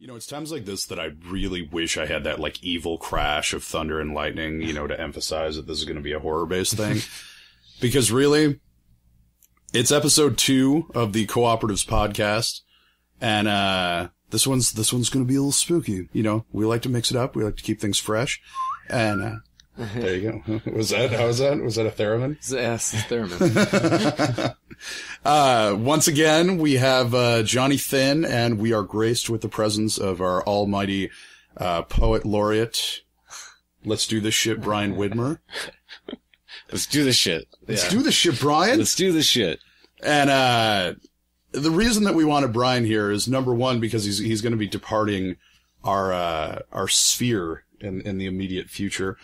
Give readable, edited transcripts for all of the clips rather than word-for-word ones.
You know, it's times like this that I really wish I had that, like, evil crash of thunder and lightning, you know, to emphasize that this is going to be a horror-based thing. Because really, it's episode 2 of the Co-Operatives podcast, and this one's going to be a little spooky. You know, we like to mix it up. We like to keep things fresh. And there you go. How was that? Was that a theremin? Yes, it's theremin. Once again, we have Johnny Thin, and we are graced with the presence of our almighty poet laureate. Let's do this shit, Brian Widmer. Let's do this shit. Let's do this shit, Brian. Let's do this shit. And the reason that we wanted Brian here is, number one, because he's going to be departing our sphere in the immediate future.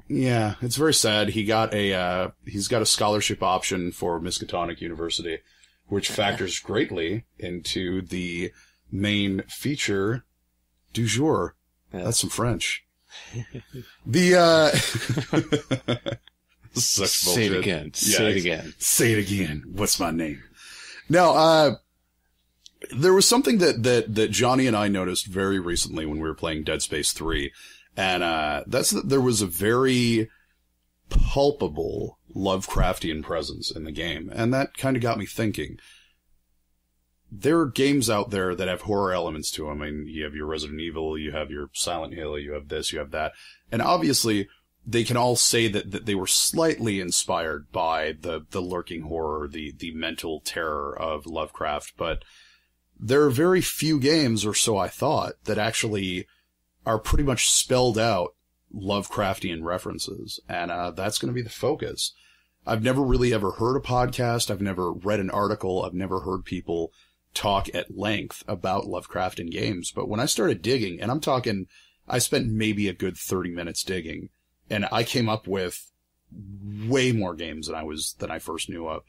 Yeah, it's very sad. He's got a scholarship option for Miskatonic University, which factors greatly into the main feature du jour. Yeah. That's some French. Such bullshit. Say it again. Yeah, Say it again. Say it again. What's my name? Now, there was something that Johnny and I noticed very recently when we were playing Dead Space 3. And, that's that there was a very palpable Lovecraftian presence in the game. And that kind of got me thinking. There are games out there that have horror elements to them. I mean, you have your Resident Evil, you have your Silent Hill, you have this, you have that. And obviously, they can all say that they were slightly inspired by the lurking horror, the mental terror of Lovecraft. But there are very few games, or so I thought, that actually are pretty much spelled out Lovecraftian references. And that's going to be the focus. I've never really ever heard a podcast. I've never read an article. I've never heard people talk at length about Lovecraftian games. But when I started digging, and I'm talking, I spent maybe a good 30 minutes digging, and I came up with way more games than I first knew of.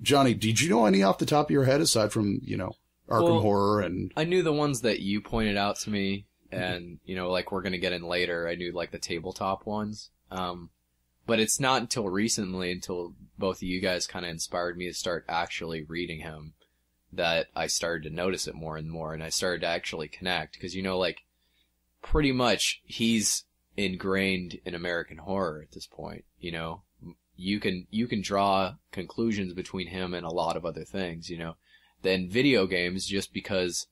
Johnny, did you know any off the top of your head, aside from, you know, Arkham Horror and... I knew the ones that you pointed out to me, and, you know, like we're gonna get in later, I knew, like, the tabletop ones. But it's not until recently, until both of you guys kind of inspired me to start actually reading him, that I started to notice it more and more, and I started to actually connect. Because, you know, like, pretty much he's ingrained in American horror at this point. You know, you can draw conclusions between him and a lot of other things, you know. Then video games, just because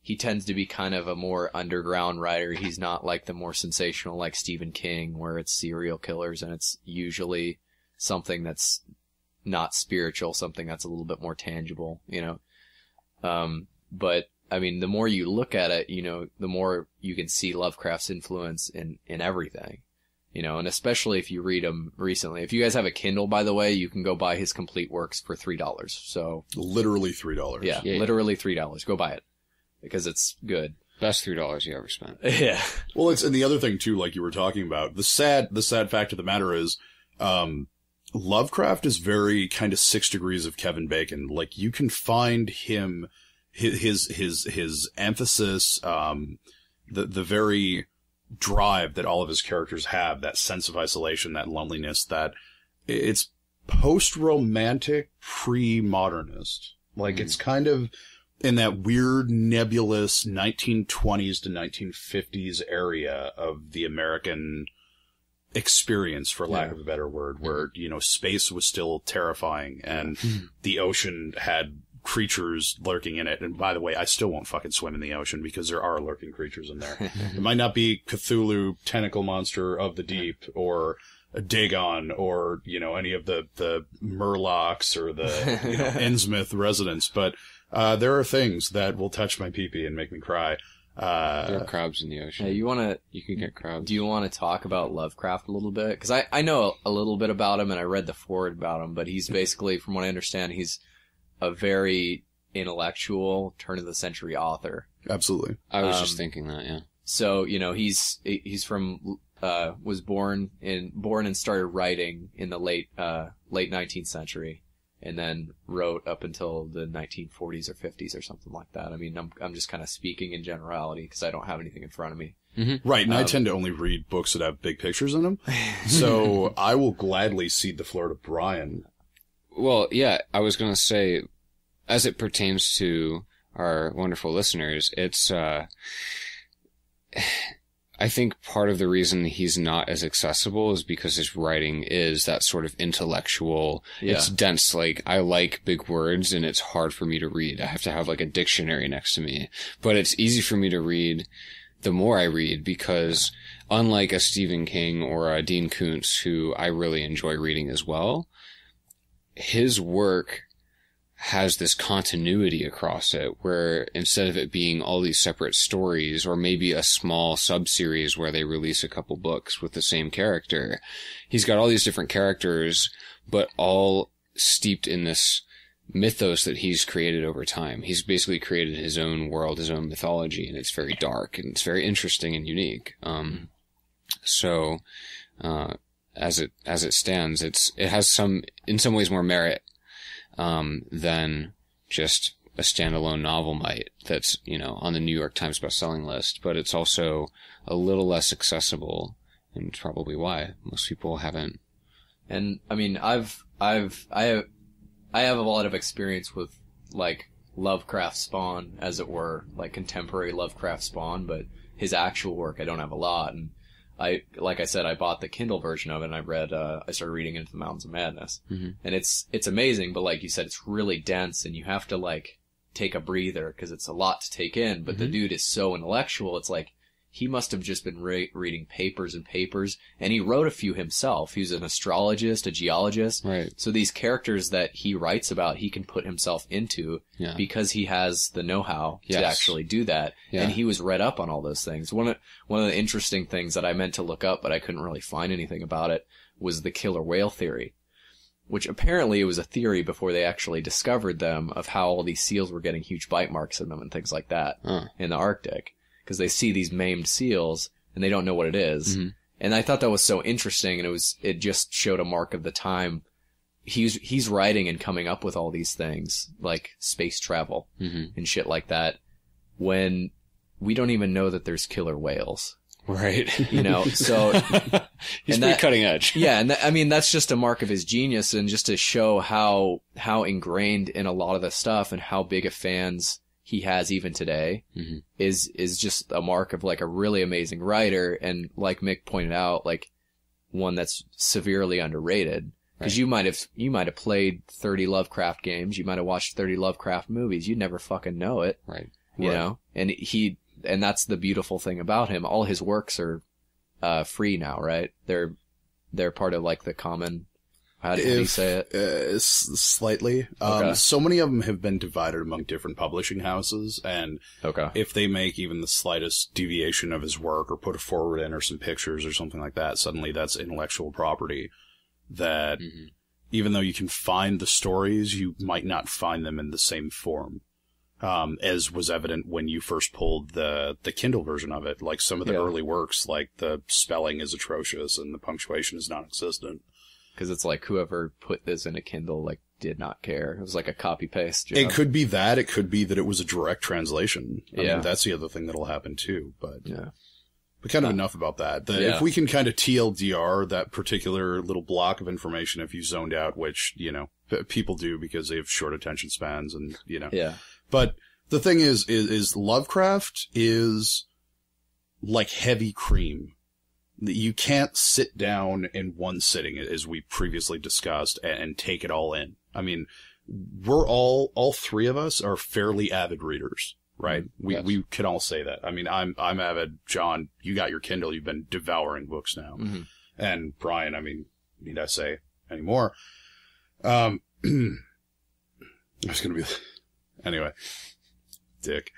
he tends to be kind of a more underground writer, he's not like the more sensational like Stephen King, where it's serial killers and it's usually something that's not spiritual, something that's a little bit more tangible, you know. But I mean, the more you look at it, you know, the more you can see Lovecraft's influence in everything, you know, and especially if you read him recently. If you guys have a Kindle, by the way, you can go buy his complete works for $3. So literally $3. Yeah, literally $3. Go buy it because it's good. Best $3 you ever spent. Yeah. Well, and the other thing too, like you were talking about, the sad fact of the matter is, Lovecraft is very kind of 6 degrees of Kevin Bacon. Like, you can find him, his emphasis, the very drive that all of his characters have, that sense of isolation, that loneliness, that it's post-romantic, pre-modernist. Like, it's kind of in that weird, nebulous 1920s to 1950s area of the American experience, for lack of a better word, where, you know, space was still terrifying and the ocean had creatures lurking in it. And by the way, I still won't fucking swim in the ocean because there are lurking creatures in there. It might not be Cthulhu, tentacle monster of the deep, or a Dagon, or, you know, any of the Murlocs or the, you know, Innsmouth residents, but there are things that will touch my pee-pee and make me cry. There are crabs in the ocean. Hey, you can get crabs. Do you want to talk about Lovecraft a little bit? Because I know a little bit about him, and I read the foreword about him, but he's basically, from what I understand, he's a very intellectual, turn-of-the-century author. Absolutely. I was just thinking that, yeah. So, you know, he's from, was born and started writing in the late 19th century. And then wrote up until the 1940s or 50s or something like that. I mean, I'm just kind of speaking in generality because I don't have anything in front of me. Mm-hmm. Right, and I tend to only read books that have big pictures in them. So I will gladly cede the floor to Brian. Well, yeah, I was going to say, as it pertains to our wonderful listeners, it's, I think part of the reason he's not as accessible is because his writing is that sort of intellectual. Yeah. It's dense. Like, I like big words and it's hard for me to read. I have to have like a dictionary next to me, but it's easy for me to read the more I read, because unlike a Stephen King or a Dean Koontz, who I really enjoy reading as well, his work has this continuity across it, where instead of it being all these separate stories, or maybe a small sub-series where they release a couple books with the same character, he's got all these different characters, but all steeped in this mythos that he's created over time. He's basically created his own world, his own mythology, and it's very dark, and it's very interesting and unique. So, as it stands, it has in some ways more merit than just a standalone novel might that's, on the New York Times bestselling list, but it's also a little less accessible, and it's probably why most people haven't. And I mean, I have a lot of experience with like Lovecraft Spawn, as it were, like contemporary Lovecraft Spawn, but his actual work I don't have a lot. And like I said, I bought the Kindle version of it, and I started reading Into the Mountains of Madness. Mm-hmm. And it's amazing, but like you said, it's really dense, and you have to like take a breather, because it's a lot to take in, but the dude is so intellectual, it's like, he must have just been reading papers and papers, and he wrote a few himself. He was an astrologist, a geologist. Right. So these characters that he writes about, he can put himself into because he has the know-how to actually do that. Yeah. And he was read up on all those things. One of the interesting things that I meant to look up, but I couldn't really find anything about it, was the killer whale theory, which apparently it was a theory before they actually discovered them, of how all these seals were getting huge bite marks in them and things like that in the Arctic. Because they see these maimed seals and they don't know what it is. Mm-hmm. And I thought that was so interesting, and it just showed a mark of the time. He's writing and coming up with all these things, like space travel and shit like that, when we don't even know that there's killer whales. Right. So he's pretty cutting edge. Yeah. And I mean, that's just a mark of his genius, and just to show how ingrained in a lot of the stuff and how big of fans he has even today is just a mark of like a really amazing writer. And like Mick pointed out, like one that's severely underrated, because you might have played 30 Lovecraft games. You might have watched 30 Lovecraft movies. You'd never fucking know it. Right. You know, and that's the beautiful thing about him. All his works are, free now, right? They're part of like the common, how do you say it? Slightly. Okay. So many of them have been divided among different publishing houses, and if they make even the slightest deviation of his work or put a forward in or some pictures or something like that, suddenly that's intellectual property that even though you can find the stories, you might not find them in the same form. As was evident when you first pulled the Kindle version of it. Like some of the early works, like the spelling is atrocious and the punctuation is non-existent. Because it's like whoever put this in a Kindle like did not care. It was like a copy paste job. It could be that. It could be that it was a direct translation. I mean, that's the other thing that'll happen too. But kind of enough about that. If we can kind of TLDR that particular little block of information, if you zoned out, which people do because they have short attention spans, and But the thing is Lovecraft is like heavy cream. You can't sit down in one sitting, as we previously discussed, and take it all in. I mean, we're all three of us are fairly avid readers, right? We can all say that. I mean, I'm avid. John, you got your Kindle. You've been devouring books now. Mm-hmm. And Brian, I mean, need I say anymore? I was going to be, anyway, dick.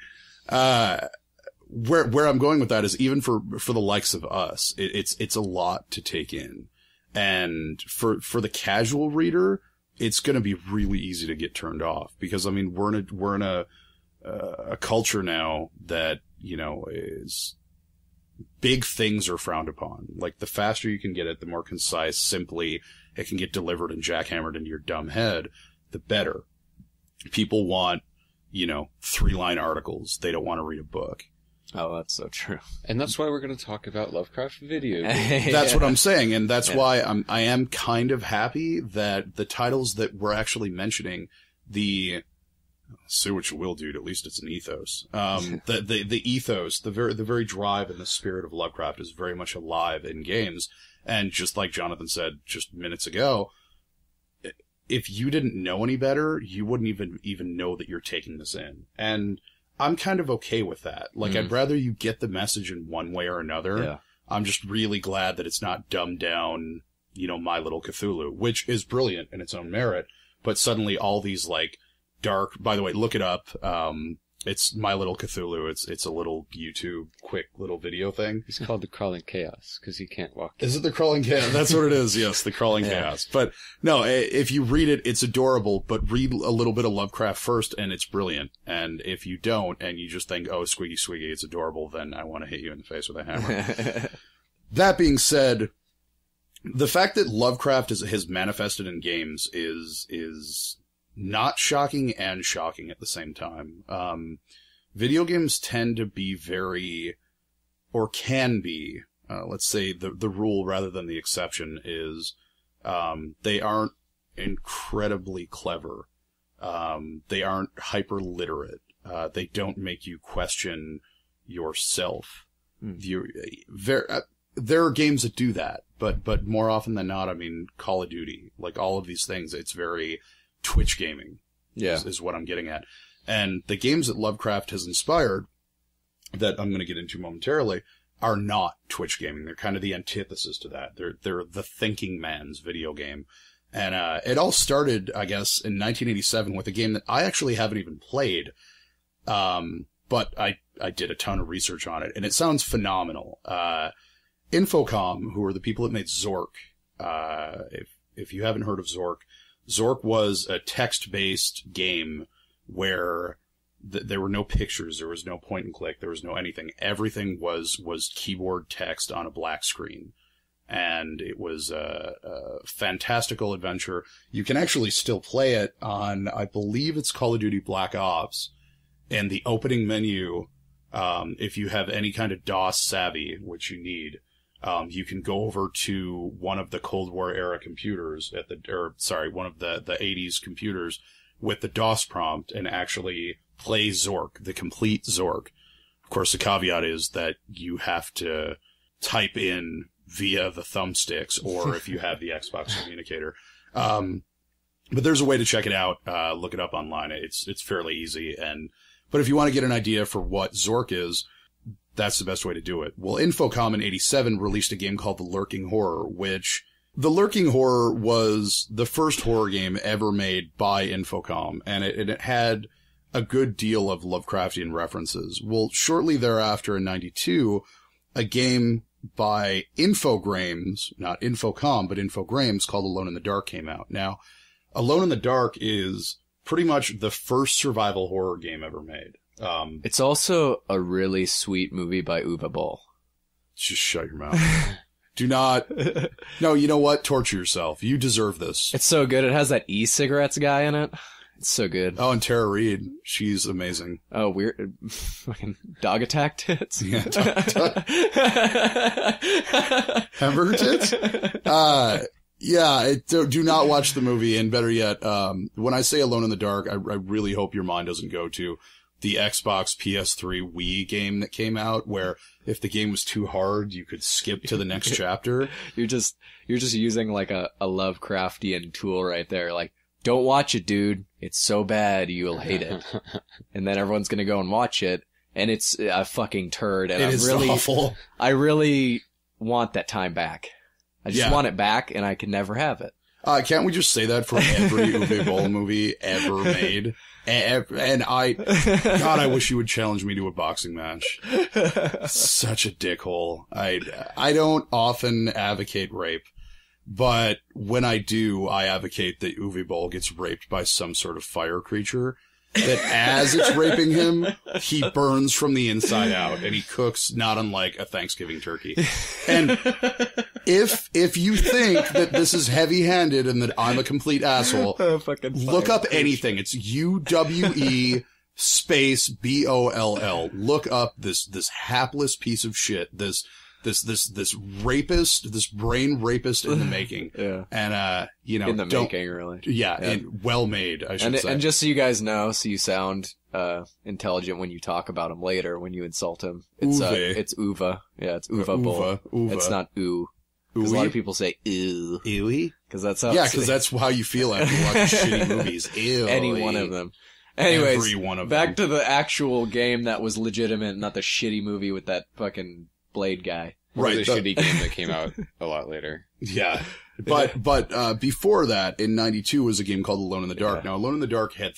Where I'm going with that is, even for the likes of us, it's a lot to take in. And for the casual reader, it's going to be really easy to get turned off, because I mean, we're in a culture now that, is big things are frowned upon. Like, the faster you can get it, the more concise, simply it can get delivered and jackhammered into your dumb head, the better. People want, 3-line articles. They don't want to read a book. Oh, that's so true. And that's why we're going to talk about Lovecraft video games. That's what I'm saying, and that's why I am kind of happy that the titles that we're actually mentioning, the Say what you will, dude. At least it's an ethos. The ethos, the very drive and the spirit of Lovecraft is very much alive in games. And just like Jonathan said just minutes ago, if you didn't know any better, you wouldn't even know that you're taking this in. And I'm kind of okay with that. Like, I'd rather you get the message in one way or another. Yeah. I'm just really glad that it's not dumbed down, My Little Cthulhu, which is brilliant in its own merit. But suddenly all these, like, dark, by the way, look it up. It's My Little Cthulhu. It's a little YouTube quick little video thing. It's called the Crawling Chaos because he can't walk. Is it the Crawling Chaos? That's what it is. Yes, the Crawling Chaos. But no, if you read it, it's adorable, but read a little bit of Lovecraft first and it's brilliant. And if you don't and you just think, oh, Squiggy Squiggy, it's adorable, then I want to hit you in the face with a hammer. That being said, the fact that Lovecraft has manifested in games is not shocking and shocking at the same time. Video games tend to be very, or can be, let's say the rule rather than the exception is, they aren't incredibly clever. They aren't hyper literate. They don't make you question yourself. There are games that do that, but more often than not, I mean, Call of Duty, like all of these things, it's very Twitch gaming, is what I'm getting at. And the games that Lovecraft has inspired, that I'm going to get into momentarily, are not Twitch gaming. They're kind of the antithesis to that. They're the thinking man's video game. And it all started, I guess, in 1987 with a game that I actually haven't even played, but I did a ton of research on it, and it sounds phenomenal. Infocom, who are the people that made Zork, if you haven't heard of Zork, Zork was a text-based game where there were no pictures, there was no point and click, there was no anything. Everything was keyboard text on a black screen. And it was a fantastical adventure. You can actually still play it on, I believe it's Call of Duty Black Ops. And the opening menu, if you have any kind of DOS savvy, which you need, you can go over to one of the Cold War era computers one of the 80s computers with the DOS prompt and actually play Zork, the complete Zork. Of course, the caveat is that you have to type in via the thumbsticks or if you have the Xbox communicator. But there's a way to check it out. Look it up online. It's fairly easy. But if you want to get an idea for what Zork is, that's the best way to do it. Well, Infocom in 87 released a game called The Lurking Horror, which The Lurking Horror was the first horror game ever made by Infocom, and it had a good deal of Lovecraftian references. Well, shortly thereafter in 92, a game by Infogrames, not Infocom, but Infogrames, called Alone in the Dark came out. Now, Alone in the Dark is pretty much the first survival horror game ever made. It's also a really sweet movie by Uwe Boll. Just shut your mouth. Do not. No, you know what? Torture yourself. You deserve this. It's so good. It has that e-cigarettes guy in it. It's so good. Oh, and Tara Reid. She's amazing. Oh, weird. Fucking dog attack tits? Yeah, hamburger tits? Yeah, do not watch the movie, and better yet, when I say Alone in the Dark, I really hope your mind doesn't go to the Xbox, PS3, Wii game that came out, where if the game was too hard, you could skip to the next chapter. You're just using like a Lovecraftian tool right there. Like, don't watch it, dude. It's so bad, you'll hate it. And then everyone's gonna go and watch it, and it's a fucking turd. And It is awful. I really want that time back. I just want it back, and I can never have it. Can't we just say that for every Uwe Boll movie ever made? And God, I wish you would challenge me to a boxing match. Such a dickhole. I don't often advocate rape, but when I do, I advocate that Uwe Boll gets raped by some sort of fire creature. That as it's raping him, he burns from the inside out, and he cooks not unlike a Thanksgiving turkey. And if you think that this is heavy-handed and that I'm a complete asshole, look up anything. It's UWE space BOLL. Look up this hapless piece of shit, this this rapist, this brain rapist in the making. Yeah. And, you know, In the making, really. Yeah, and well made, I should say. And just so you guys know, so you sound intelligent when you talk about him later, when you insult him. It's Uva. Yeah, it's Uva Bull. Uva. It's not ooh. Because a lot of people say ew. Ewy? Because that's how. Yeah, because that's how you feel after watching shitty movies. Ew. Any one of them. Anyways, Every one of back them. to the actual game that was legitimate, not the shitty movie with that fucking Blade guy. Right, the shitty game that came out a lot later. Yeah. But before that, in 92 was a game called Alone in the Dark. Now, Alone in the Dark had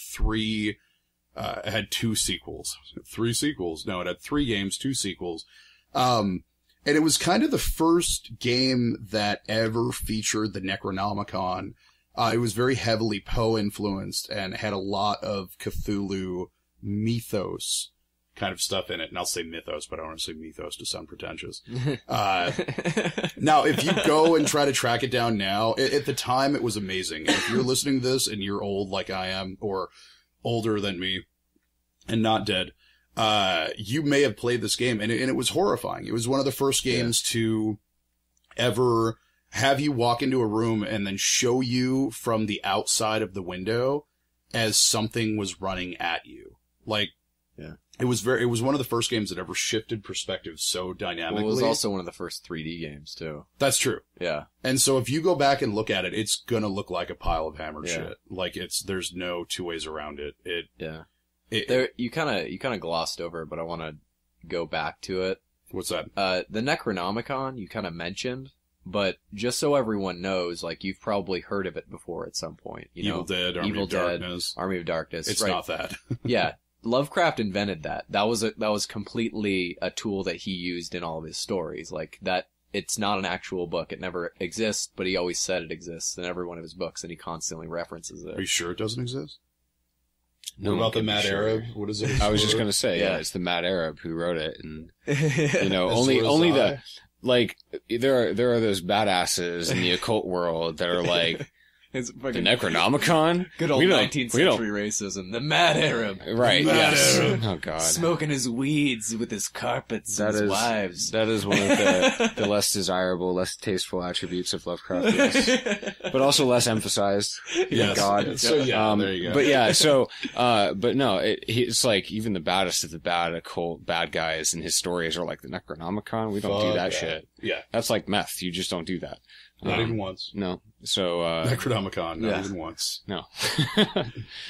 had 2 sequels. 3 sequels. No, it had 3 games, 2 sequels. And it was kind of the first game that ever featured the Necronomicon. It was very heavily Poe influenced and had a lot of Cthulhu mythos kind of stuff in it. And I'll say mythos, but I don't want to say mythos to sound pretentious. Now, if you go and try to track it down now, at the time it was amazing. And if you're listening to this and you're old like I am, or older than me and not dead, you may have played this game, and it was horrifying. It was one of the first games to ever have you walk into a room and then show you from the outside of the window as something was running at you. Like, it was one of the first games that ever shifted perspective so dynamically. Well, it was also one of the first 3D games, too. That's true. Yeah. And so if you go back and look at it, it's gonna look like a pile of hammered shit. Like, there's no 2 ways around it. You kind of glossed over it, but I want to go back to it. What's that? The Necronomicon you kind of mentioned, but just so everyone knows, like, you've probably heard of it before at some point. Evil Dead, Army of Darkness. Army of Darkness. It's not that. Yeah. Lovecraft invented that. That was completely a tool that he used in all of his stories. Like, that, it's not an actual book. It never exists, but he always said it exists in every one of his books, and he constantly references it. Are you sure it doesn't exist? No, what about the Mad Arab? What is it? I was just gonna say, it's the Mad Arab who wrote it, and only there are those badasses in the occult world that are like It's fucking the Necronomicon. Good old 19th century racism. The Mad Arab. Right. Yes. Arab. Oh God. Smoking his weeds with his carpets and his wives. That is one of the less desirable, less tasteful attributes of Lovecraft, yes. But also less emphasized. Yes. God. So there you go. But yeah, but no, it's like even the baddest of the bad occult bad guys in his stories are like the Necronomicon. We don't do that shit. Yeah. That's like meth. You just don't do that. Not even once. No. So, Necronomicon, not even once. No.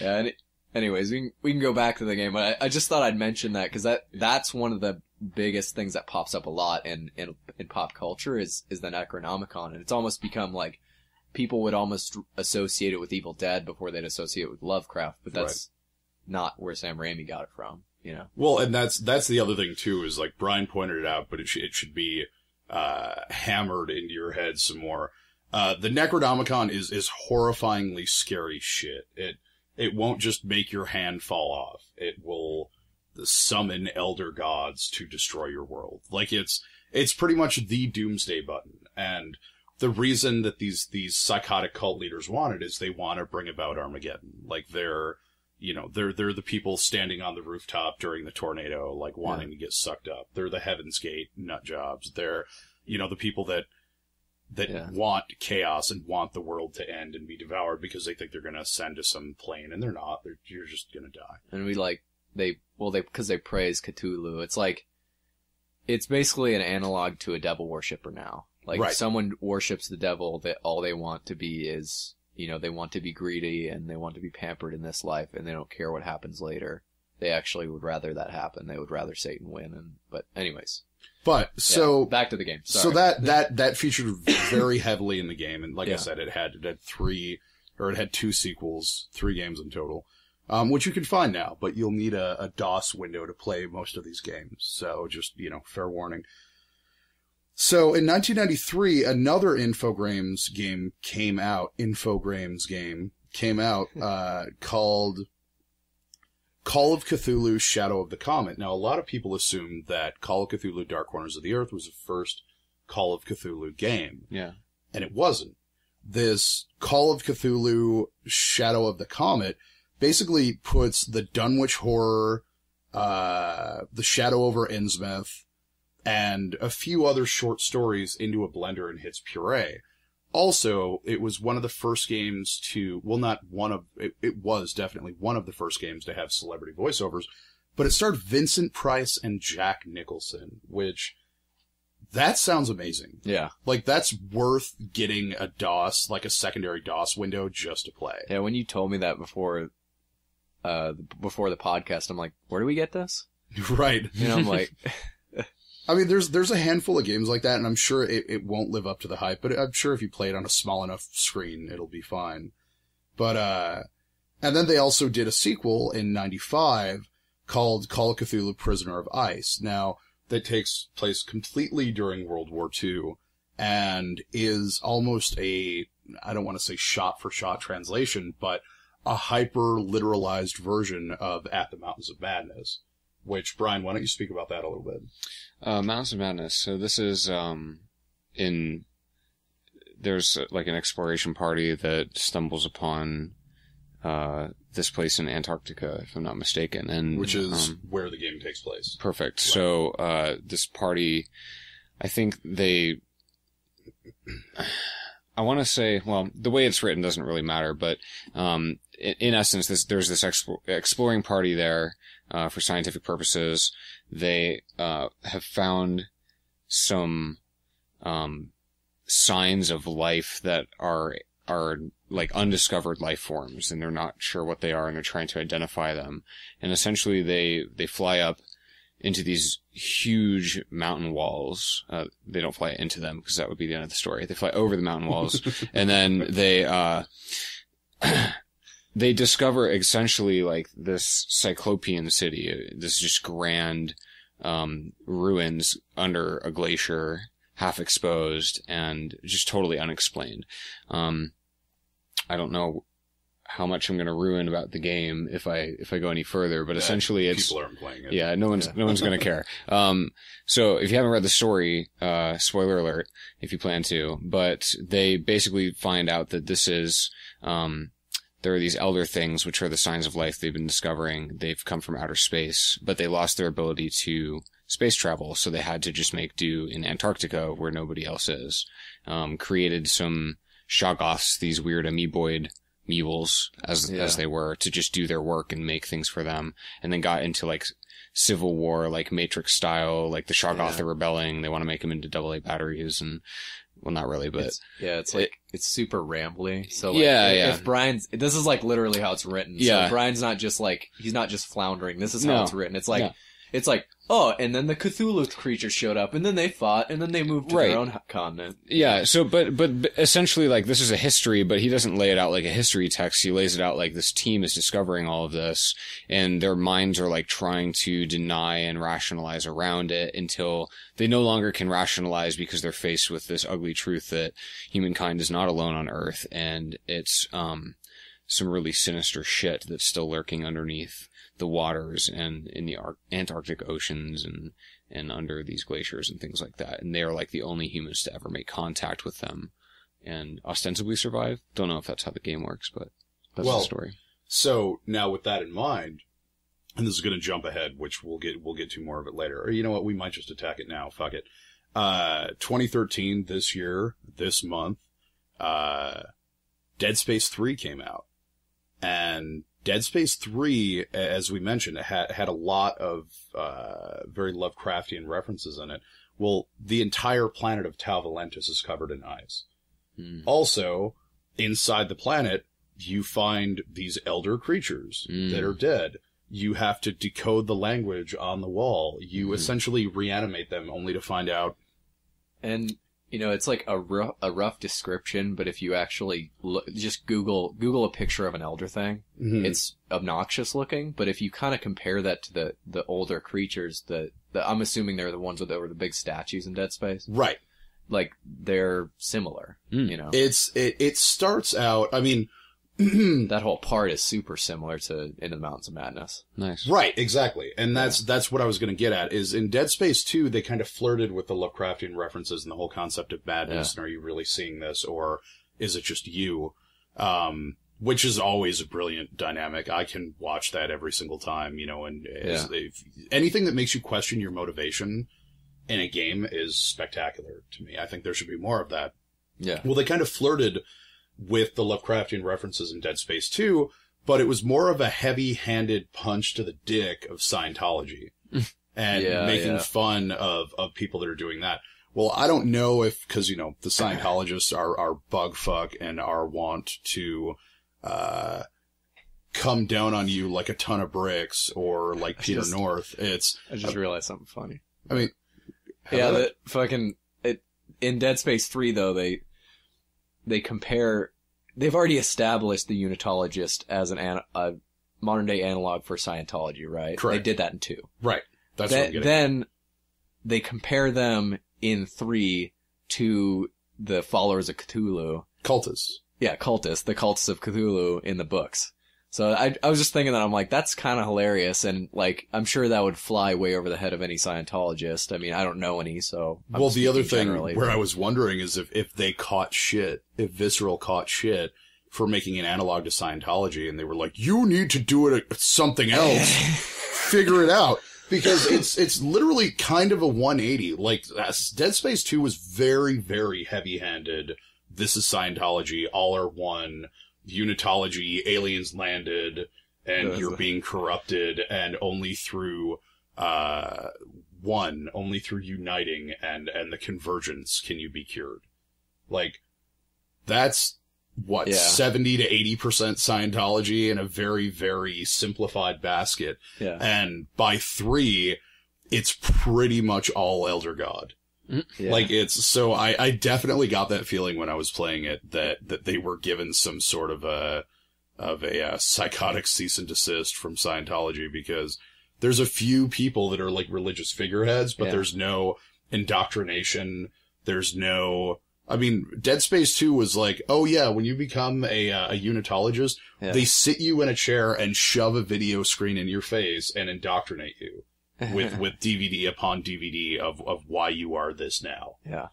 Yeah. Anyways, we can go back to the game, but I just thought I'd mention that because that's one of the biggest things that pops up a lot in pop culture is the Necronomicon, and it's almost become like people would almost associate it with Evil Dead before they'd associate it with Lovecraft, but that's not where Sam Raimi got it from, you know. Well, and that's the other thing too, is like Brian pointed it out, but it should be hammered into your head some more. The Necronomicon is horrifyingly scary shit. It won't just make your hand fall off. It will summon elder gods to destroy your world. Like it's pretty much the doomsday button. And the reason that these psychotic cult leaders want it is they want to bring about Armageddon. Like they're the people standing on the rooftop during the tornado, like wanting to get sucked up. They're the Heaven's Gate nut jobs. They're, the people that want chaos and want the world to end and be devoured because they think they're going to ascend to some plane, and they're not. You're just going to die. And because they praise Cthulhu. It's like, it's basically an analog to a devil worshipper now. Like, someone worships the devil, that all they want to be is, they want to be greedy and they want to be pampered in this life, and they don't care what happens later. They actually would rather that happen. They would rather Satan win. But anyways. But so back to the game. Sorry. So that featured very heavily in the game, and like I said, it had 2 sequels, 3 games in total, which you can find now. But you'll need a DOS window to play most of these games. So just fair warning. So in 1993, another Infogrames game came out. Called Call of Cthulhu, Shadow of the Comet. Now, a lot of people assume that Call of Cthulhu, Dark Corners of the Earth was the first Call of Cthulhu game. Yeah. And it wasn't. This Call of Cthulhu, Shadow of the Comet basically puts the Dunwich Horror, the Shadow over Innsmouth, and a few other short stories into a blender and hits puree. Also, it was one of the first games to, well, not one of, it was definitely one of the first games to have celebrity voiceovers, but it starred Vincent Price and Jack Nicholson, which, that sounds amazing. Yeah. Like, that's worth getting a DOS, like a secondary DOS window just to play. Yeah, when you told me that before the podcast, I'm like, where do we get this? Right. You know, I'm like... I mean, there's a handful of games like that, and I'm sure it won't live up to the hype, but I'm sure if you play it on a small enough screen, it'll be fine. But, and then they also did a sequel in 95 called Call of Cthulhu Prisoner of Ice. Now, that takes place completely during World War II, and is almost I don't want to say shot-for-shot translation, but a hyper-literalized version of At the Mountains of Madness. Which, Brian, why don't you speak about that a little bit? Mountains of Madness. So this is, there's like an exploration party that stumbles upon, this place in Antarctica, if I'm not mistaken. And which is where the game takes place. Perfect. Right. So, this party, I think I want to say, well, the way it's written doesn't really matter, but, in essence, there's this exploring party there, for scientific purposes. They, have found some, signs of life that are like undiscovered life forms, and they're not sure what they are, and they're trying to identify them. And essentially they fly up into these huge mountain walls. They don't fly into them because that would be the end of the story. They fly over the mountain walls, and then they discover essentially like this cyclopean city, this just grand, ruins under a glacier, half exposed and just totally unexplained. I don't know how much I'm going to ruin about the game if I go any further, but essentially it's, people aren't playing it. Yeah, no one's going to care. So if you haven't read the story, spoiler alert, if you plan to, but they basically find out that this is, there are these elder things, which are the signs of life they've been discovering. They've come from outer space, but they lost their ability to space travel, so they had to just make do in Antarctica, where nobody else is. Created some Shoggoths, these weird amoeboid mules, as they were, to just do their work and make things for them, and then got into like Civil War, like Matrix style, like the Shoggoth are rebelling. They want to make them into AA batteries, and well, not really, but it's like it's super rambly. So like, if Brian's, this is like literally how it's written. Yeah. So Brian's not just like, he's not just floundering. This is how it's written. It's like, it's like, oh, and then the Cthulhu creatures showed up, and then they fought, and then they moved to their own continent. Yeah, so, but essentially, like, this is a history, but he doesn't lay it out like a history text. He lays it out like this team is discovering all of this, and their minds are, like, trying to deny and rationalize around it until they no longer can rationalize because they're faced with this ugly truth that humankind is not alone on Earth, and it's, some really sinister shit that's still lurking underneath the waters and in the Antarctic oceans and under these glaciers and things like that. And they are like the only humans to ever make contact with them and ostensibly survive. Don't know if that's how the game works, but that's the story. So now with that in mind, and this is going to jump ahead, which we'll get to more of it later. Or you know what? We might just attack it now. Fuck it. 2013, this year, this month, Dead Space 3 came out. And Dead Space 3, as we mentioned, had a lot of very Lovecraftian references in it. Well, the entire planet of Tau Valentis is covered in ice. Also, inside the planet, you find these elder creatures that are dead. You have to decode the language on the wall. You essentially reanimate them only to find out. And you know, it's like a rough description, but if you actually just Google a picture of an elder thing, it's obnoxious looking. But if you kind of compare that to the older creatures, I'm assuming they're the ones that were the big statues in Dead Space, right? Like they're similar. You know, it starts out. I mean, that whole part is super similar to In the Mountains of Madness. Nice. Right, exactly. And that's what I was going to get at, is in Dead Space 2, they kind of flirted with the Lovecraftian references and the whole concept of madness, and are you really seeing this, or is it just you? Which is always a brilliant dynamic. I can watch that every single time, you know, and if anything that makes you question your motivation in a game is spectacular to me. I think there should be more of that. Yeah. Well, they kind of flirted with the Lovecraftian references in Dead Space 2, but it was more of a heavy-handed punch to the dick of Scientology and making fun of people that are doing that. Well, I don't know if, because, you know, the Scientologists are bug fuck and are want to come down on you like a ton of bricks or like Peter North. I just realized something funny. I mean, yeah, that fucking in Dead Space 3 though, they compare. They've already established the Unitologist as a modern day analog for Scientology, right? Correct. They did that in 2. Right. That's what I'm getting. Then they compare them in 3 to the followers of Cthulhu. Cultists. Yeah, cultists. The cultists of Cthulhu in the books. So I was just thinking that I'm like, that's kind of hilarious, and like I'm sure that would fly way over the head of any Scientologist. I mean, I don't know any, so I'm well, the other thing generally, where I was wondering is if they caught shit, if Visceral caught shit for making an analog to Scientology, and they were like, you need to do it at something else, figure it out, because it's literally kind of a 180. Like Dead Space 2 was very, very heavy-handed. This is Scientology, all are one. Unitology, aliens landed, and you're being corrupted, and only through only through uniting and the convergence can you be cured. Like, that's what 70 to 80% Scientology in a very, very simplified basket. Yeah. And by 3, it's pretty much all Elder God. Yeah. Like so I definitely got that feeling when I was playing it that they were given some sort of a psychotic cease and desist from Scientology, because there's a few people that are like religious figureheads, but there's no indoctrination. There's no, I mean, Dead Space 2 was like, oh yeah, when you become a Unitologist, they sit you in a chair and shove a video screen in your face and indoctrinate you. with DVD upon DVD of why you are this now. Yeah.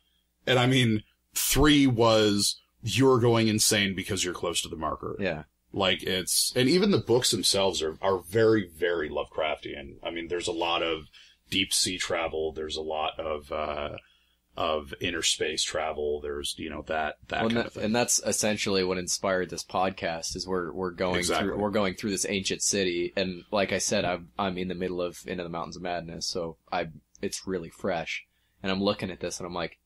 And I mean, 3 was you're going insane because you're close to the marker. Yeah. Like and even the books themselves are very, very Lovecraftian. I mean, there's a lot of deep sea travel. There's a lot of inner space travel. There's, you know, that kind of thing. And that's essentially what inspired this podcast. Is we're going through this ancient city, and like I said, I'm in the middle of Into the Mountains of Madness, so it's really fresh, and I'm looking at this and I'm like,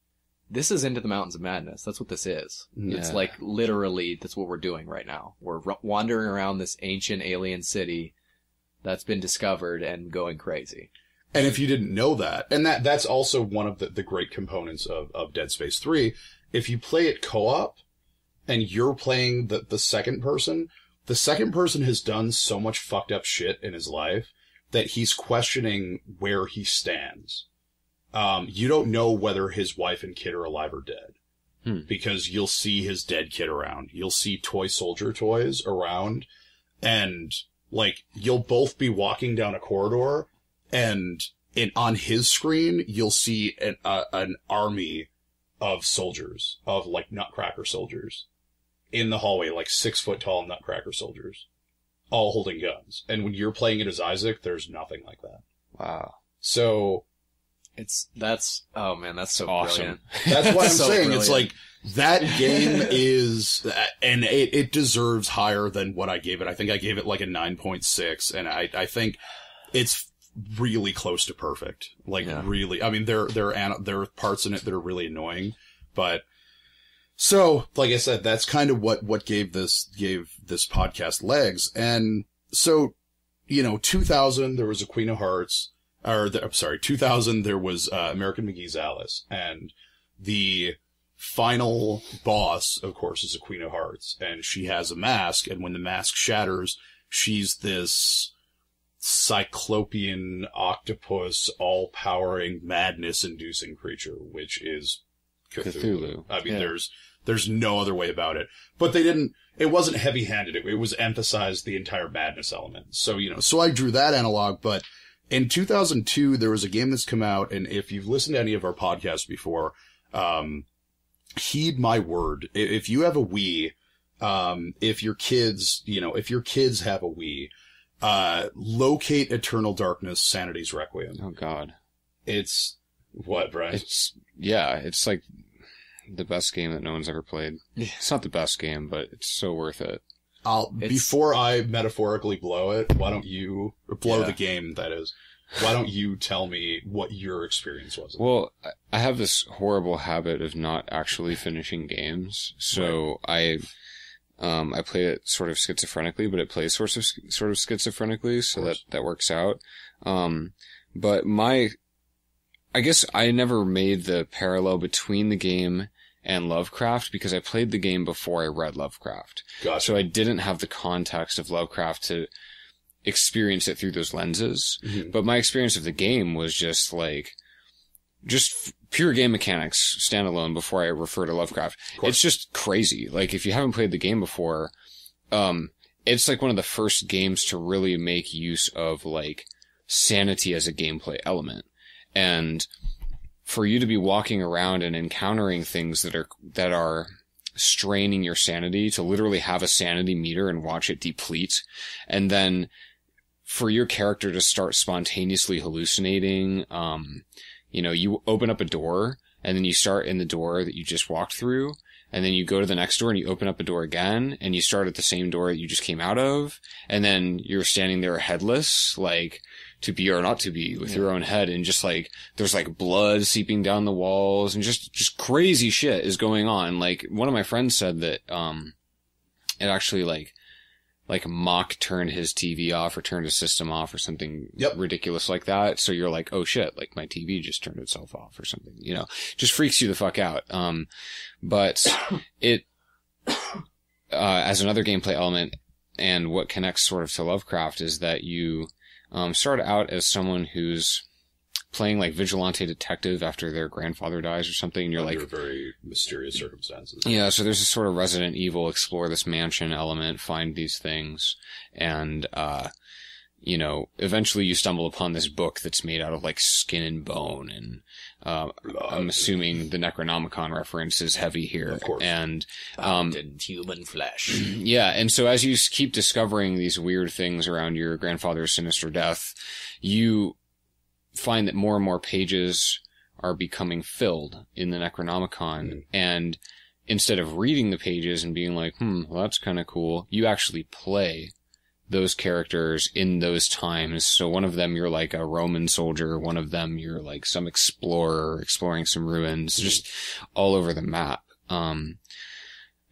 this is Into the Mountains of Madness. That's what this is. Yeah. It's like literally that's what we're doing right now. We're wandering around this ancient alien city that's been discovered and going crazy. And if you didn't know that, and that's also one of the great components of Dead Space 3, if you play it co-op and you're playing the second person has done so much fucked up shit in his life that he's questioning where he stands. You don't know whether his wife and kid are alive or dead. Because you'll see his dead kid around. You'll see toy soldier toys around, and like you'll both be walking down a corridor, and on his screen, you'll see an army of soldiers, of like Nutcracker soldiers, in the hallway, like 6-foot tall Nutcracker soldiers, all holding guns. And when you're playing it as Isaac, there's nothing like that. Wow. So that's so awesome. Brilliant. That's why I'm So saying brilliant. it's like that game is, and it deserves higher than what I gave it. I think I gave it like a 9.6, and I think it's really close to perfect. Like really, I mean, there are parts in it that are really annoying, but so like I said, that's kind of what gave this podcast legs. And so, you know, 2000 there was a Queen of Hearts, 2000 there was American McGee's Alice, and the final boss, of course, is a Queen of Hearts, and she has a mask, and when the mask shatters, she's this cyclopean octopus, all-powering, madness-inducing creature, which is Cthulhu. I mean, there's no other way about it. But it wasn't heavy-handed. It was emphasized the entire madness element. So, you know, so I drew that analog, but in 2002, there was a game that's come out, and if you've listened to any of our podcasts before, heed my word. If you have a Wii, if your kids have a Wii, locate Eternal Darkness, Sanity's Requiem. Oh God. It's What, Brian? It's like the best game that no one's ever played. It's not the best game, but it's so worth it. Before I metaphorically blow it, why don't you blow the game? That is, why don't you tell me what your experience was? Well, I have this horrible habit of not actually finishing games, so I play it sort of schizophrenically, but it plays sort of schizophrenically, so that works out. But I guess I never made the parallel between the game and Lovecraft because I played the game before I read Lovecraft. Gotcha. So I didn't have the context of Lovecraft to experience it through those lenses. Mm-hmm. But my experience of the game was just pure game mechanics standalone before I refer to Lovecraft. It's just crazy. Like, if you haven't played the game before, it's like one of the first games to really make use of like sanity as a gameplay element. And for you to be walking around and encountering things that are straining your sanity, to literally have a sanity meter and watch it deplete, and then for your character to start spontaneously hallucinating, you open up a door and then you start in the door that you just walked through, and then you go to the next door and you open up a door again and you start at the same door that you just came out of, and then you're standing there headless, like, to be or not to be, with your own head, and just like there's like blood seeping down the walls and just crazy shit is going on. Like, one of my friends said that it actually like mock turned his TV off or turned his system off or something ridiculous like that. So you're like, oh shit, like my TV just turned itself off or something, just freaks you the fuck out. But it as another gameplay element, and what connects sort of to Lovecraft, is that you start out as someone who's playing like vigilante detective after their grandfather dies or something, and you're under very mysterious circumstances. Yeah, so there's this sort of Resident Evil, explore this mansion element, find these things, and eventually you stumble upon this book that's made out of like skin and bone, and I'm assuming the Necronomicon reference is heavy here. Of course. And in human flesh. Yeah, and so as you keep discovering these weird things around your grandfather's sinister death, you find that more and more pages are becoming filled in the Necronomicon, and instead of reading the pages and being like, well, that's kind of cool, you actually play those characters in those times. So one of them, you're like a Roman soldier. One of them, you're like some explorer exploring some ruins, just all over the map. And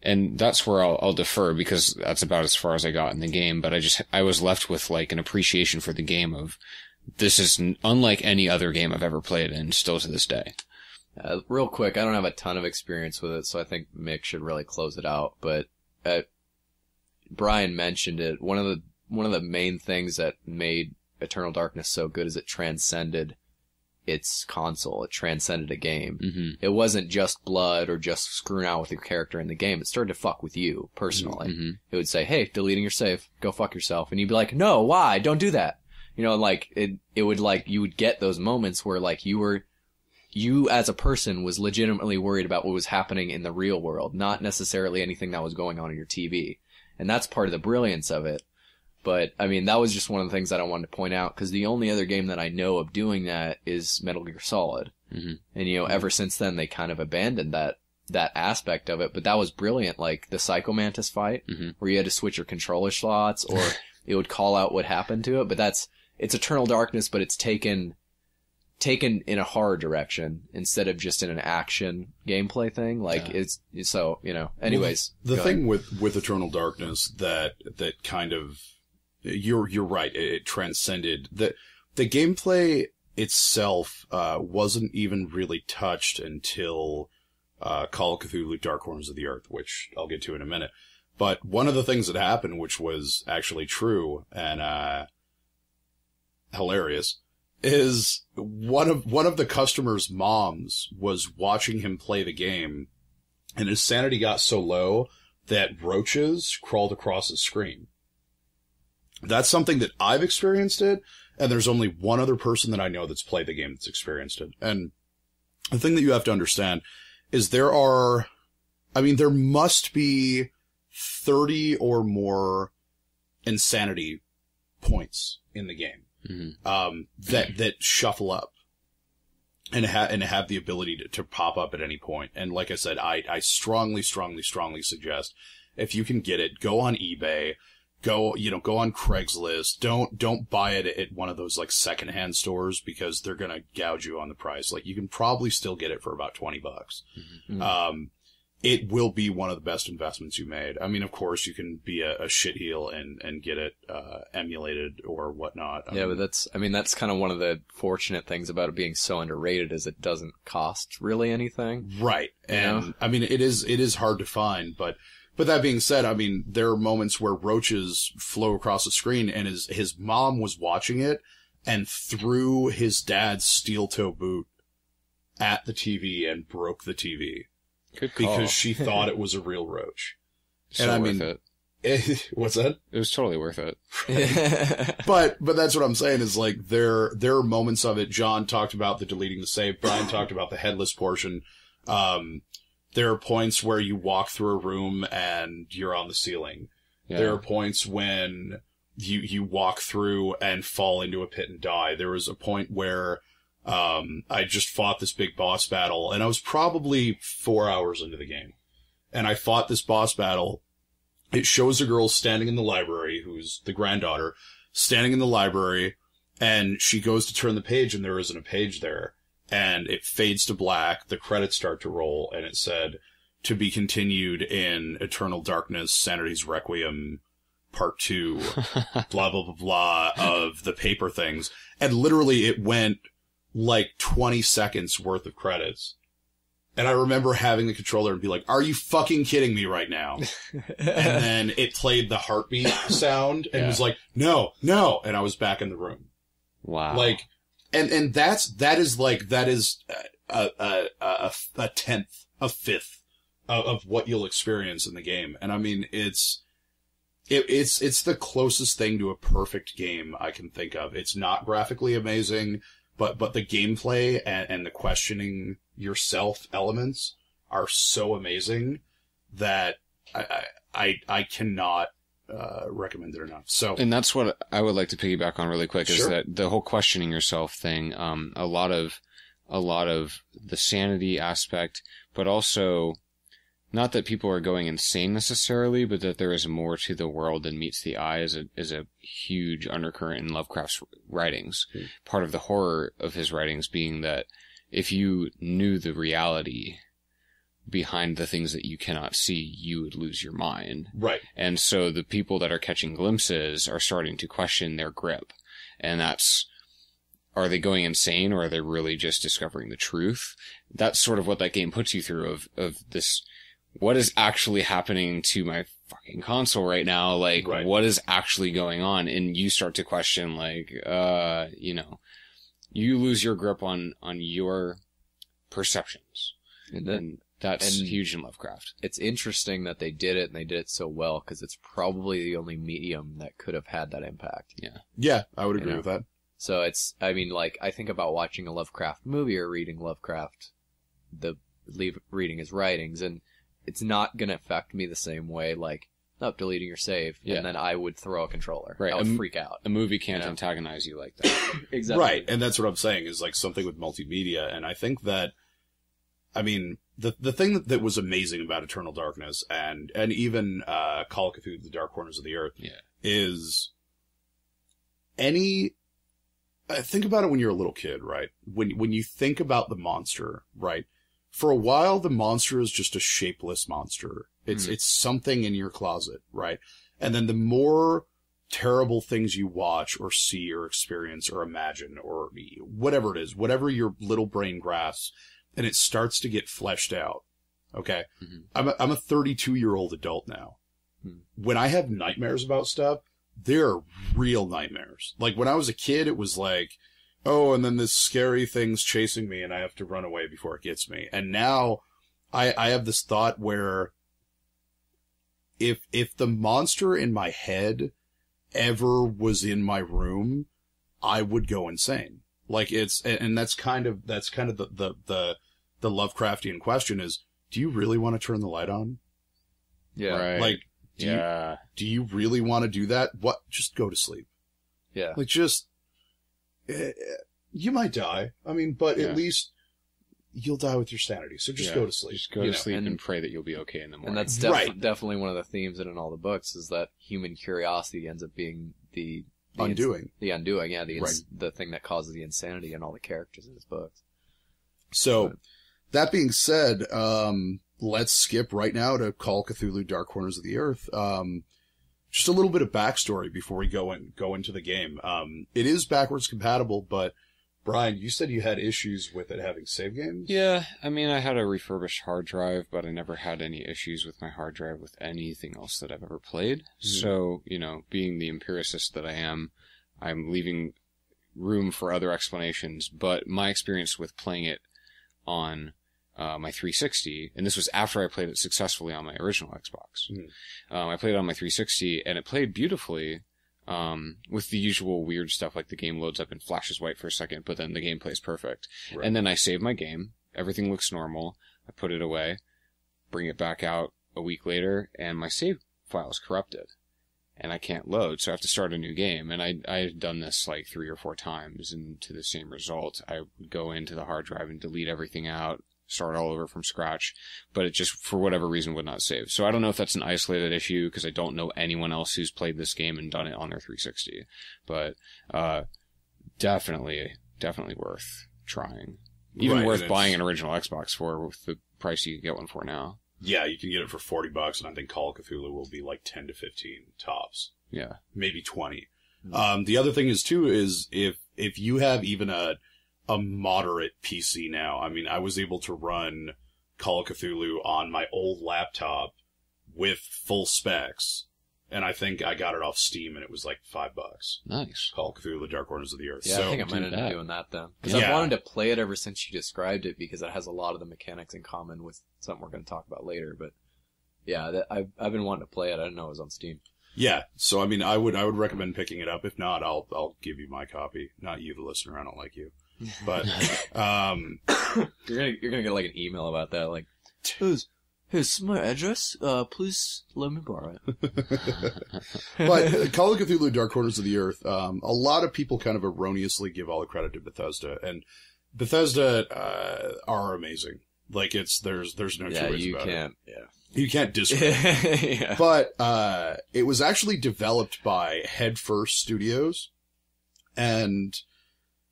that's where I'll defer, because that's about as far as I got in the game. But I was left with like an appreciation for the game of, this is unlike any other game I've ever played, and still to this day. Real quick, I don't have a ton of experience with it, so I think Mick should really close it out. But Brian mentioned it. One of the main things that made Eternal Darkness so good is it transcended its console. It transcended a game. Mm-hmm. It wasn't just blood or just screwing out with your character in the game. It started to fuck with you personally. Mm-hmm. It would say, hey, deleting your save, go fuck yourself. And you'd be like, no, why? Don't do that. Like it would like, you would get those moments where like you as a person was legitimately worried about what was happening in the real world, not necessarily anything that was going on in your TV. And that's part of the brilliance of it. But, I mean, that was just one of the things that I wanted to point out, because the only other game that I know of doing that is Metal Gear Solid. Mm-hmm. And, ever since then, they kind of abandoned that aspect of it. But that was brilliant, like the Psycho Mantis fight, where you had to switch your controller slots, or it would call out what happened to it. But it's Eternal Darkness, but it's taken in a horror direction instead of just in an action gameplay thing. Like, it's so, anyways. Well, the thing with Eternal Darkness that kind of, you're right, it transcended the gameplay itself, wasn't even really touched until, Call of Cthulhu Dark Corners of the Earth, which I'll get to in a minute. But one of the things that happened, which was actually true and, hilarious, is one of the customer's moms was watching him play the game, and his sanity got so low that roaches crawled across his screen. That's something that I've experienced it, and there's only one other person that I know that's played the game that's experienced it. And the thing that you have to understand is there must be 30 or more insanity points in the game. Mm-hmm. That shuffle up. and have the ability to pop up at any point. And like I said, I strongly suggest if you can get it, go on eBay, go on Craigslist. Don't buy it at one of those like secondhand stores because they're going to gouge you on the price. Like you can probably still get it for about $20. Mm-hmm. It will be one of the best investments you made. I mean, of course, you can be a shitheel and get it emulated or whatnot. But that's kind of one of the fortunate things about it being so underrated is it doesn't cost really anything. Right. And I mean, it is hard to find, but that being said, I mean, there are moments where roaches flow across the screen and his mom was watching it and threw his dad's steel toe boot at the TV and broke the TV. Good call. Because she thought it was a real roach. So and I mean, what's that? It was totally worth it. But that's what I'm saying is like there are moments of it. John talked about the deleting the save. Brian talked about the headless portion. There are points where you walk through a room and you're on the ceiling. Yeah. There are points when you walk through and fall into a pit and die. There was a point where I just fought this big boss battle, and I was probably 4 hours into the game. And I fought this boss battle. It shows a girl standing in the library, who's the granddaughter, standing in the library, and she goes to turn the page, and there isn't a page there. And it fades to black, the credits start to roll, and it said, "To be continued in Eternal Darkness, Sanity's Requiem, Part 2, blah, blah, blah, blah, of the paper things." And literally it went like 20 seconds worth of credits. And I remember having the controller and be like, "Are you fucking kidding me right now?" And then it played the heartbeat sound and was like, "No, no." And I was back in the room. Wow. Like, and that is a tenth, a fifth of what you'll experience in the game. And I mean, it's the closest thing to a perfect game I can think of. It's not graphically amazing, but the gameplay and the questioning yourself elements are so amazing that I cannot recommend it enough. So, and that's what I would like to piggyback on really quick is Sure. that the whole questioning yourself thing, a lot of the sanity aspect, but also not that people are going insane necessarily, but that there is more to the world than meets the eye is a huge undercurrent in Lovecraft's writings. Mm. Part of the horror of his writings being that if you knew the reality behind the things that you cannot see, you would lose your mind. Right. And so the people that are catching glimpses are starting to question their grip. And are they going insane or are they really just discovering the truth? That's sort of what that game puts you through of this, what is actually happening to my fucking console right now? Like, Right. What is actually going on? And you start to question, like, you lose your grip on your perceptions. And that's huge in Lovecraft. It's interesting that they did it and they did it so well because it's probably the only medium that could have had that impact. Yeah. Yeah, I would agree with that. So I think about watching a Lovecraft movie or reading Lovecraft, reading his writings, and it's not going to affect me the same way, like, deleting your save, and then I would throw a controller. Right. I would freak out. A movie can't antagonize you like that. Exactly. Right, and that's what I'm saying is like something with multimedia, and I think that, I mean, the thing that was amazing about Eternal Darkness and even Call of Cthulhu: The Dark Corners of the Earth is think about it when you're a little kid, right? When you think about the monster, right? For a while, the monster is just a shapeless monster. It's something in your closet, right? And then the more terrible things you watch or see or experience or imagine or whatever it is, whatever your little brain grasps, and it starts to get fleshed out. Okay. Mm-hmm. I'm a 32-year-old adult now. When I have nightmares about stuff, they're real nightmares. Like when I was a kid, it was like, oh, and then this scary thing's chasing me and I have to run away before it gets me. And now I have this thought where if the monster in my head ever was in my room, I would go insane. Like and that's kind of the Lovecraftian question is, do you really want to turn the light on? Yeah. Right. Like, do you really want to do that? Just go to sleep. Yeah. Like you might die. I mean, but at least you'll die with your sanity. So just go to sleep. Just go to sleep and pray that you'll be okay in the morning. And that's definitely one of the themes in all the books is that human curiosity ends up being the undoing. The undoing, yeah. The thing that causes the insanity in all the characters in his books. So, that being said, let's skip right now to Call of Cthulhu Dark Corners of the Earth. Just a little bit of backstory before we go into the game. It is backwards compatible, but Brian, you said you had issues with it having save games? Yeah, I mean, I had a refurbished hard drive, but I never had any issues with my hard drive with anything else that I've ever played. So, being the empiricist that I am, I'm leaving room for other explanations, but my experience with playing it on my 360, and this was after I played it successfully on my original Xbox. I played it on my 360, and it played beautifully, with the usual weird stuff like the game loads up and flashes white for a second, but then the game plays perfect. Right. And then I save my game, everything looks normal, I put it away, bring it back out a week later, and my save file is corrupted. And I can't load, so I have to start a new game. And I've done this like 3 or 4 times, and to the same result. I would go into the hard drive and delete everything out, start all over from scratch, but it just, for whatever reason, would not save. So I don't know if that's an isolated issue, because I don't know anyone else who's played this game and done it on their 360. But definitely worth trying. Even worth buying an original Xbox for, with the price you can get one for now. Yeah, you can get it for $40, and I think Call of Cthulhu will be like 10 to 15 tops. Yeah. Maybe 20. The other thing is, too, is if you have even a moderate PC now, I mean, I was able to run Call of Cthulhu on my old laptop with full specs, and I think I got it off Steam, and it was like $5. Nice. Call of Cthulhu, Dark Corners of the Earth. Yeah, so, I think I might end up doing that then. Because I've wanted to play it ever since you described it, because it has a lot of the mechanics in common with something we're going to talk about later. But yeah, I've been wanting to play it. I didn't know it was on Steam. Yeah, so I mean, I would recommend picking it up. If not, I'll give you my copy. Not you, the listener. I don't like you. But you're gonna get like an email about that, like, here's my address. Please let me borrow it. But Call of Cthulhu: Dark Corners of the Earth. A lot of people kind of erroneously give all the credit to Bethesda, and Bethesda are amazing. Like there's no two ways about it. You can't discredit. Yeah. But it was actually developed by Headfirst Studios, and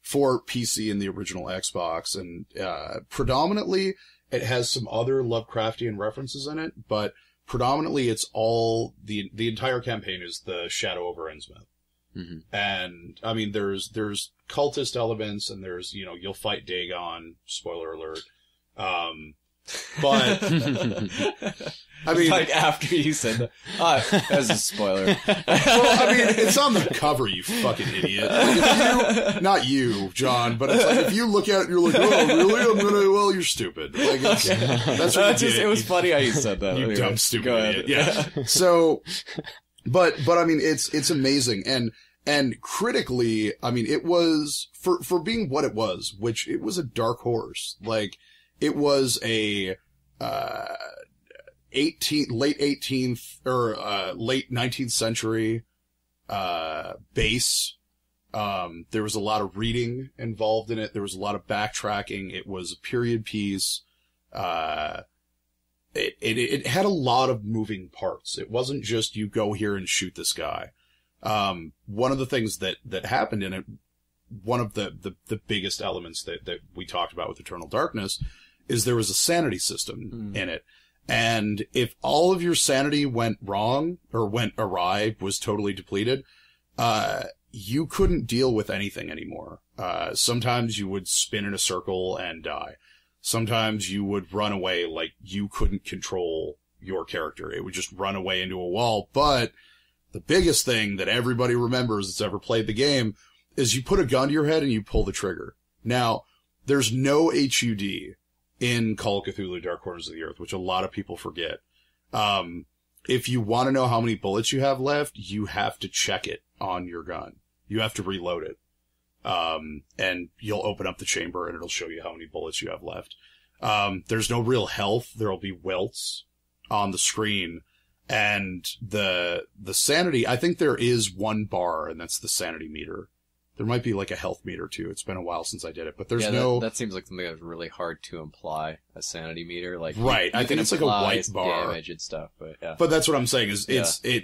for PC and the original Xbox, and predominantly it has some other Lovecraftian references in it, but predominantly it's all the entire campaign is the Shadow over Innsmouth. Mm-hmm. And I mean, there's cultist elements, and there's, you'll fight Dagon, spoiler alert. But I mean, like after you said that, that's a spoiler. Well, I mean, it's on the cover, you fucking idiot. Like not you, John, but it's like if you look at it, you're like, oh, really? Well, you're stupid. Like that's what you did. It was funny how you said that. You dumb, stupid idiot. Yeah. So, but I mean, it's amazing, and critically, I mean, it was for being what it was, which it was a dark horse. Like, it was a late 18th or late 19th century base. There was a lot of reading involved in it. There was a lot of backtracking. It was a period piece. It had a lot of moving parts. It wasn't just you go here and shoot this guy. One of the things that happened in it, one of the biggest elements that we talked about with Eternal Darkness, is there was a sanity system in it. And if all of your sanity went wrong or went awry, was totally depleted, you couldn't deal with anything anymore. Sometimes you would spin in a circle and die. Sometimes you would run away like you couldn't control your character. It would just run away into a wall. But the biggest thing that everybody remembers that's ever played the game is you put a gun to your head and you pull the trigger. Now, there's no HUD in Call of Cthulhu Dark Corners of the Earth, which a lot of people forget. If you want to know how many bullets you have left, you have to check it on your gun. You have to reload it. And you'll open up the chamber and it'll show you how many bullets you have left. There's no real health. There'll be welts on the screen. And the sanity, I think there is one bar, and that's the sanity meter. There might be like a health meter too. It's been a while since I did it, but there's that seems like something that's really hard to imply, a sanity meter. Like, right. I think it's like a white bar. Damage and stuff, but yeah. But that's what I'm saying is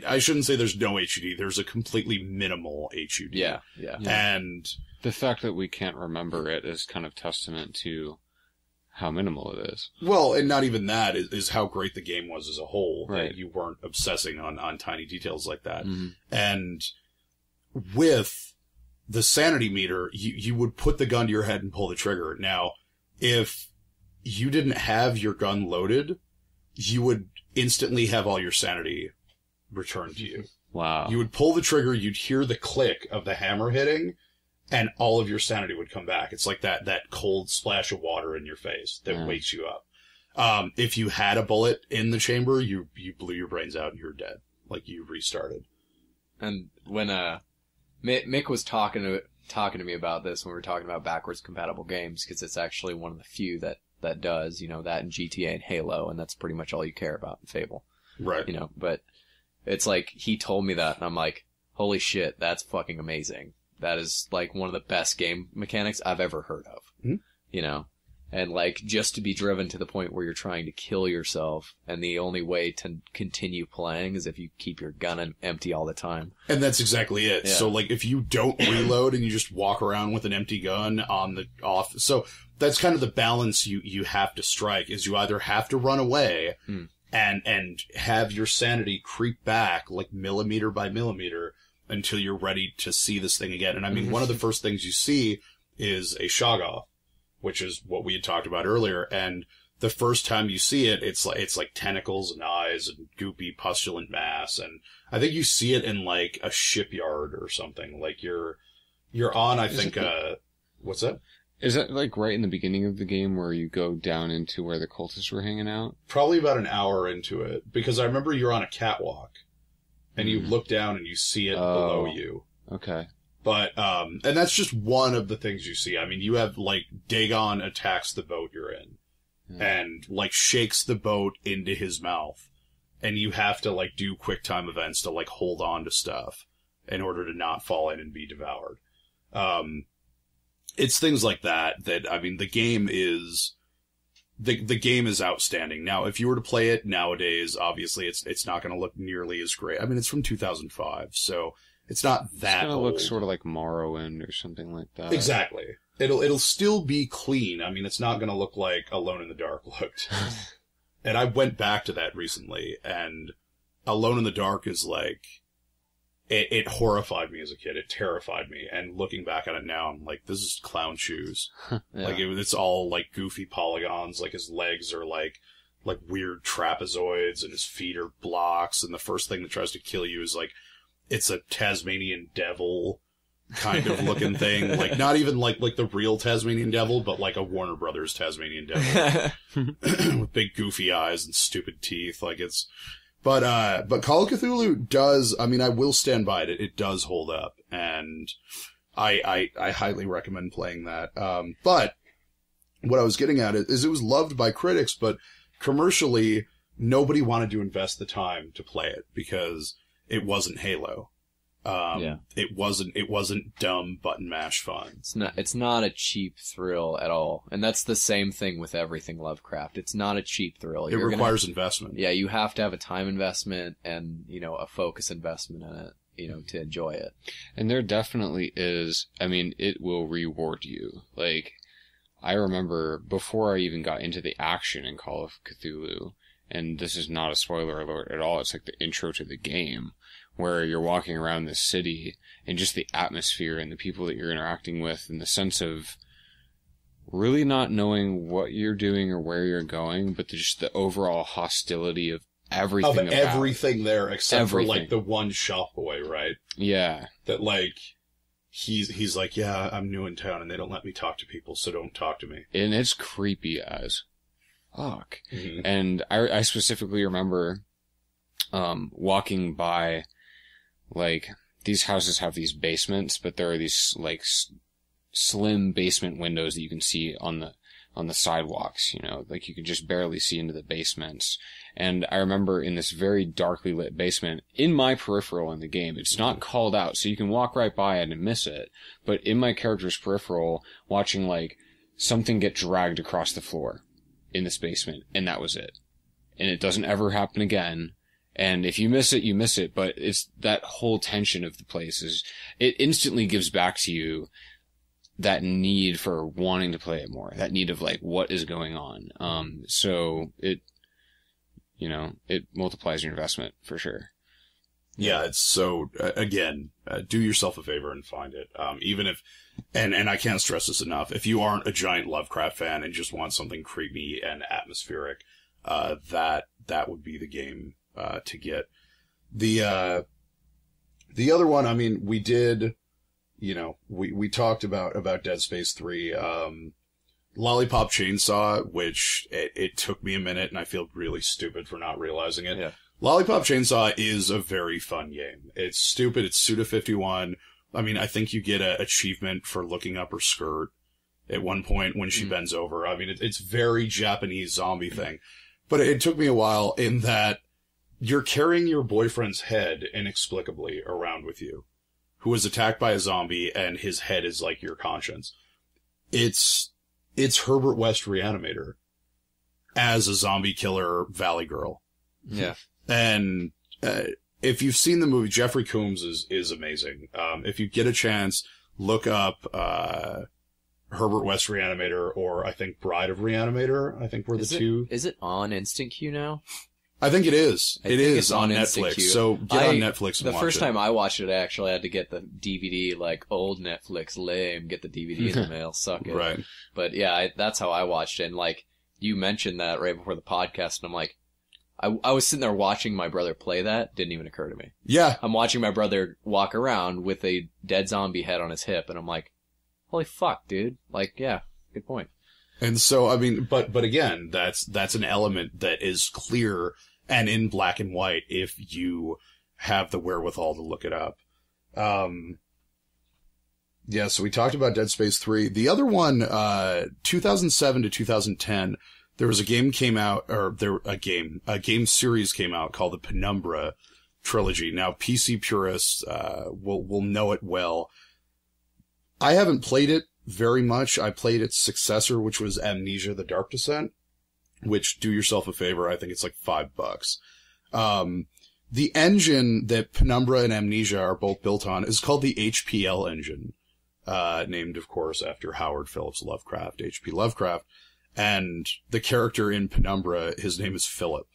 I shouldn't say there's no HUD. There's a completely minimal HUD. Yeah. And the fact that we can't remember it is kind of testament to how minimal it is. Well, and not even that is how great the game was as a whole. Right. That you weren't obsessing on tiny details like that. Mm-hmm. And with the sanity meter, you would put the gun to your head and pull the trigger. Now, if you didn't have your gun loaded, you would instantly have all your sanity returned to you. Wow. You would pull the trigger, you'd hear the click of the hammer hitting, and all of your sanity would come back. It's like that cold splash of water in your face that wakes you up. If you had a bullet in the chamber, you blew your brains out and you're dead. Like, you restarted. And when, Mick was talking to me about this when we were talking about backwards compatible games, because it's actually one of the few that does, that in GTA and Halo, and that's pretty much all you care about in Fable. Right. But it's like, he told me that, and I'm like, holy shit, that's fucking amazing. That is, like, one of the best game mechanics I've ever heard of. Mm-hmm. And, like, just to be driven to the point where you're trying to kill yourself, and the only way to continue playing is if you keep your gun empty all the time. And that's exactly it. Yeah. So, like, if you don't reload and you just walk around with an empty gun on the off, so that's kind of the balance you have to strike, is you either have to run away and have your sanity creep back, like, millimeter by millimeter, until you're ready to see this thing again. And I mean, one of the first things you see is a Shoggoth, which is what we had talked about earlier. And the first time you see it, it's like tentacles and eyes and goopy, pustulent mass. And I think you see it in like a shipyard or something. Like you're on, I think, what's that? Is that like right in the beginning of the game where you go down into where the cultists were hanging out? Probably about an hour into it, because I remember you're on a catwalk and you look down and you see it below you. Okay. But, and that's just one of the things you see. I mean, you have, like, Dagon attacks the boat you're in and, like, shakes the boat into his mouth. And you have to, like, do quick time events to, like, hold on to stuff in order to not fall in and be devoured. It's things like that, I mean, the game is outstanding. Now, if you were to play it nowadays, obviously it's not going to look nearly as great. I mean, it's from 2005, so it's not that It's going to old. look sort of like Morrowind or something like that. Exactly. It'll still be clean. I mean, it's not going to look like Alone in the Dark looked. And I went back to that recently, and Alone in the Dark is like, it horrified me as a kid. It terrified me. And looking back at it now, I'm like, this is clown shoes. Yeah. Like, it's all like goofy polygons. Like, his legs are like weird trapezoids, and his feet are blocks. And the first thing that tries to kill you is like, it's a Tasmanian devil kind of looking thing. Like, not even like the real Tasmanian devil, but like a Warner Brothers Tasmanian devil. With big goofy eyes and stupid teeth. Like, it's... But Call of Cthulhu does, I mean, I will stand by it. It does hold up. And I highly recommend playing that. But what I was getting at is it was loved by critics, but commercially, nobody wanted to invest the time to play it because it wasn't Halo. It wasn't dumb button mash fun. It's not a cheap thrill at all. And that's the same thing with everything Lovecraft. It's not a cheap thrill. It requires investment. Yeah, you have to have a time investment and, a focus investment in it, to enjoy it. And there definitely is, I mean, it will reward you. Like, I remember before I even got into the action in Call of Cthulhu, and this is not a spoiler alert at all, it's like the intro to the game, where you're walking around this city and just the atmosphere and the people that you're interacting with and the sense of really not knowing what you're doing or where you're going, but just the overall hostility of everything. Everything there except for like Everything. the one shop boy, right? Yeah. That like, he's like, yeah, I'm new in town and they don't let me talk to people, so don't talk to me. And it's creepy as fuck. Mm-hmm. And I specifically remember walking by, like, these houses have these basements, but there are these, like, slim basement windows that you can see on on the sidewalks, like you could just barely see into the basements. And I remember in this very darkly lit basement, in my peripheral in the game, it's not called out, so you can walk right by it and miss it. But in my character's peripheral, watching like something get dragged across the floor in this basement, and that was it. And it doesn't ever happen again. And if you miss it, you miss it. But it's that whole tension of the place it instantly gives back to you that need for wanting to play it more, that need of like, what is going on? So it multiplies your investment for sure. Yeah, it's so, again, do yourself a favor and find it. Even if, and I can't stress this enough, if you aren't a giant Lovecraft fan and just want something creepy and atmospheric, that would be the game, to get. The other one, I mean, we did, we talked about Dead Space 3, Lollipop Chainsaw, which it took me a minute and I feel really stupid for not realizing it. Yeah. Lollipop Chainsaw is a very fun game. It's stupid. It's Suda 51. I mean, I think you get an achievement for looking up her skirt at one point when she bends over. I mean, it's very Japanese zombie thing. But it took me a while in that you're carrying your boyfriend's head inexplicably around with you, who was attacked by a zombie, and his head is like your conscience. It's Herbert West Reanimator as a zombie killer Valley Girl. Yeah. And if you've seen the movie, Jeffrey Combs is amazing. If you get a chance, look up Herbert West Reanimator, or I think Bride of Reanimator. I think were the two. Is it on Instant Queue now? I think it is. It is on Netflix. Queue. So get on Netflix and the watch first it. time I watched it, I actually had to get the DVD, like old Netflix, lame, get the DVD in the mail, suck it. Right. But yeah, that's how I watched it. And like, you mentioned that right before the podcast, and I'm like, I was sitting there watching my brother play that, didn't even occur to me. Yeah. I'm watching my brother walk around with a dead zombie head on his hip, and I'm like, holy fuck, dude. Like, yeah, good point. And so, I mean, but again, that's an element that is clear and in black and white if you have the wherewithal to look it up. Yeah, so we talked about Dead Space 3. The other one, 2007 to 2010, there was a game came out, or a game series came out called the Penumbra Trilogy. Now, PC purists, will know it well. I haven't played it very much. I played its successor, which was Amnesia: The Dark Descent, which, do yourself a favor, I think it's like $5. The engine that Penumbra and Amnesia are both built on is called the HPL engine, named, of course, after Howard Phillips Lovecraft, H.P. Lovecraft. And the character in Penumbra, his name is Philip.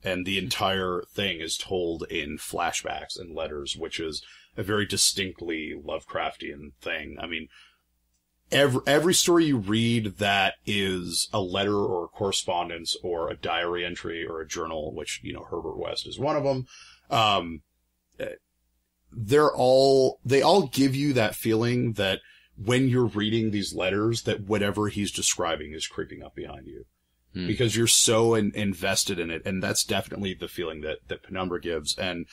And the entire thing is told in flashbacks and letters, which is a very distinctly Lovecraftian thing. I mean, every story you read that is a letter or a correspondence or a diary entry or a journal, which, Herbert West is one of them, they all give you that feeling that when you're reading these letters, that whatever he's describing is creeping up behind you. Because you're so invested in it. And that's definitely the feeling that Penumbra gives. And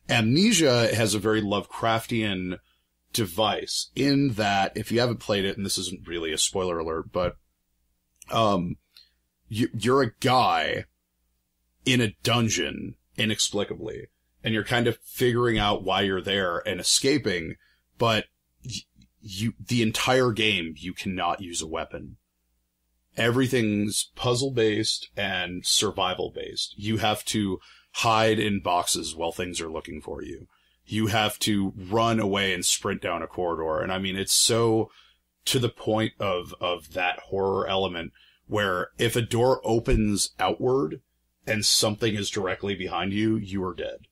Amnesia has a very Lovecraftian device in that, if you haven't played it, and this isn't really a spoiler alert, but you're a guy in a dungeon inexplicably, and you're kind of figuring out why you're there and escaping, but the entire game, you cannot use a weapon. Everything's puzzle-based and survival-based. You have to hide in boxes while things are looking for you. You have to run away and sprint down a corridor. And I mean, it's so to the point of that horror element where if a door opens outward and something is directly behind you, you are dead.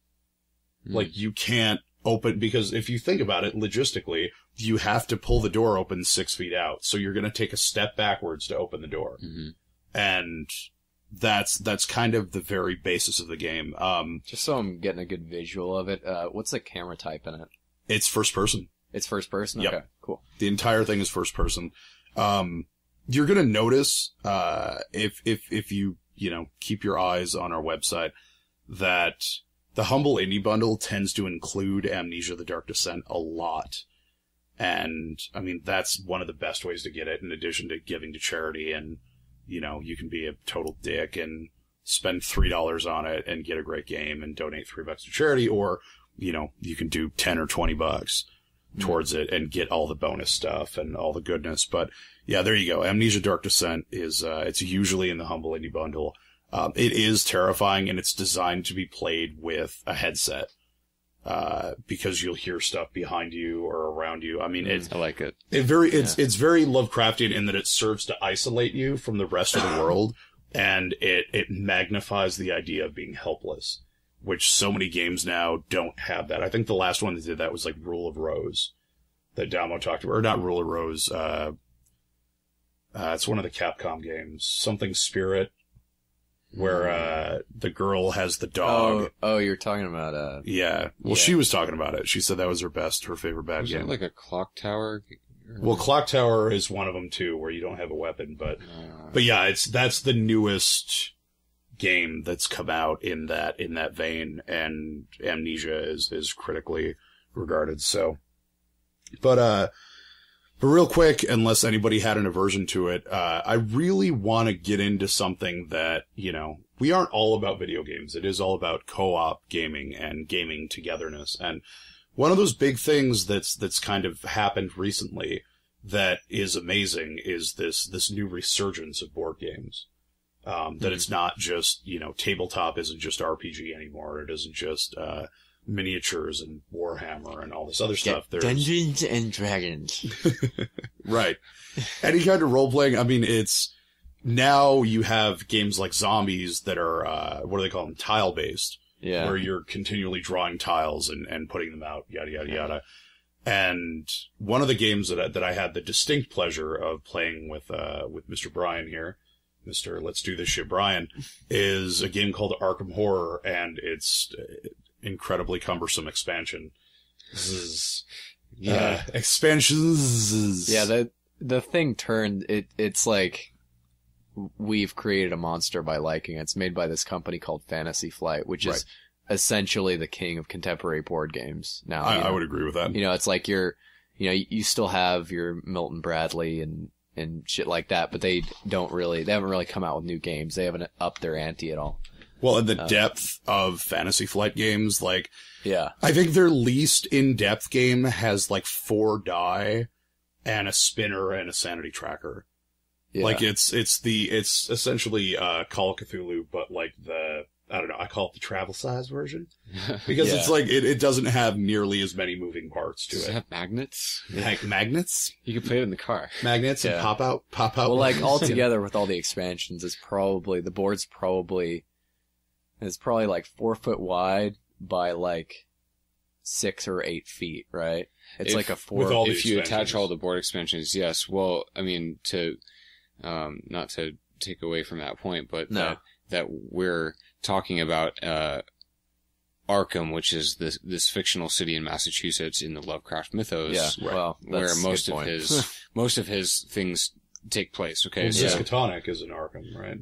Like, you can't open, because if you think about it logistically, you have to pull the door open 6 feet out. So you're going to take a step backwards to open the door. And that's kind of the very basis of the game. Just so I'm getting a good visual of it, what's the camera type in it? It's first person. It's first person? Yep. Okay, cool. The entire thing is first person. You're going to notice, if you keep your eyes on our website, that the Humble Indie Bundle tends to include Amnesia: The Dark Descent a lot. And, I mean, that's one of the best ways to get it, in addition to giving to charity and you can be a total dick and spend $3 on it and get a great game and donate $3 to charity, or, you can do 10 or $20 towards it and get all the bonus stuff and all the goodness. But yeah, there you go. Amnesia Dark Descent is, it's usually in the Humble Indie Bundle. It is terrifying, and it's designed to be played with a headset, because you'll hear stuff behind you or around you. I mean, I like it. It's very Lovecraftian in that it serves to isolate you from the rest of the world, and it magnifies the idea of being helpless, which so many games now don't have that. I think the last one that did that was like Rule of Rose that Damo talked about, or not Rule of Rose. It's one of the Capcom games, something Spirit, where the girl has the dog. Oh, you're talking about yeah. Well, she was talking about it. She said that was her favorite bad Was game. it like a Clock Tower? Well, Clock Tower is one of them too, where you don't have a weapon, but yeah, that's the newest game that's come out in that vein, and Amnesia is critically regarded. So, but real quick, unless anybody had an aversion to it, I really want to get into something that, we aren't all about video games. It is all about co-op gaming and gaming togetherness. And one of those big things that's kind of happened recently that is amazing is this new resurgence of board games. That it's not just, tabletop isn't just RPG anymore. It isn't just, miniatures and Warhammer and all this other stuff. There's Dungeons and Dragons. Right. Any kind of role-playing. I mean, it's now you have games like Zombies that are, what do they call them? Tile-based. Yeah. Where you're continually drawing tiles and putting them out, yada, yada, yada. And one of the games that I had the distinct pleasure of playing with Mr. Brian here, Mr. Let's Do This Shit Brian, is a game called Arkham Horror, and it's incredibly cumbersome expansion. Expansions. Yeah, the thing turned, it's like, we've created a monster by liking it. It's made by this company called Fantasy Flight, which is essentially the king of contemporary board games now. I would agree with that. It's like you still have your Milton Bradley and shit like that, but they haven't really come out with new games. They haven't upped their ante at all. Well, and the depth of Fantasy Flight games, yeah, I think their least in-depth game has 4 die and a spinner and a sanity tracker. Yeah. It's essentially, Call of Cthulhu, but I don't know, I call it the travel size version. Because it's it doesn't have nearly as many moving parts to Does it. it have magnets? Magnets? You can play it in the car. Magnets and pop out. Well, all together with all the expansions, the board's probably 4 foot wide by 6 or 8 feet, right? It's a 4. If you attach all the board expansions, yes. Well, I mean, not to take away from that point, but that we're talking about Arkham, which is this fictional city in Massachusetts in the Lovecraft mythos. Yeah, well, where most of his things take place. Okay, well, Miskatonic is in Arkham, right?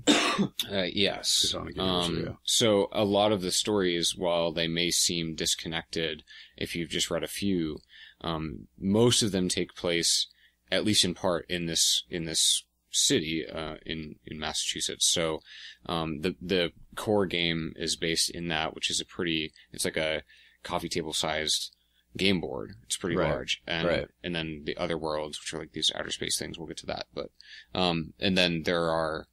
Yes. Yeah. So a lot of the stories, while they may seem disconnected, if you've just read a few, most of them take place, at least in part, in this city in Massachusetts. So the core game is based in that, which is it's like a coffee table sized game board. It's pretty large. And then the other worlds, which are these outer space things, we'll get to that. But and then there are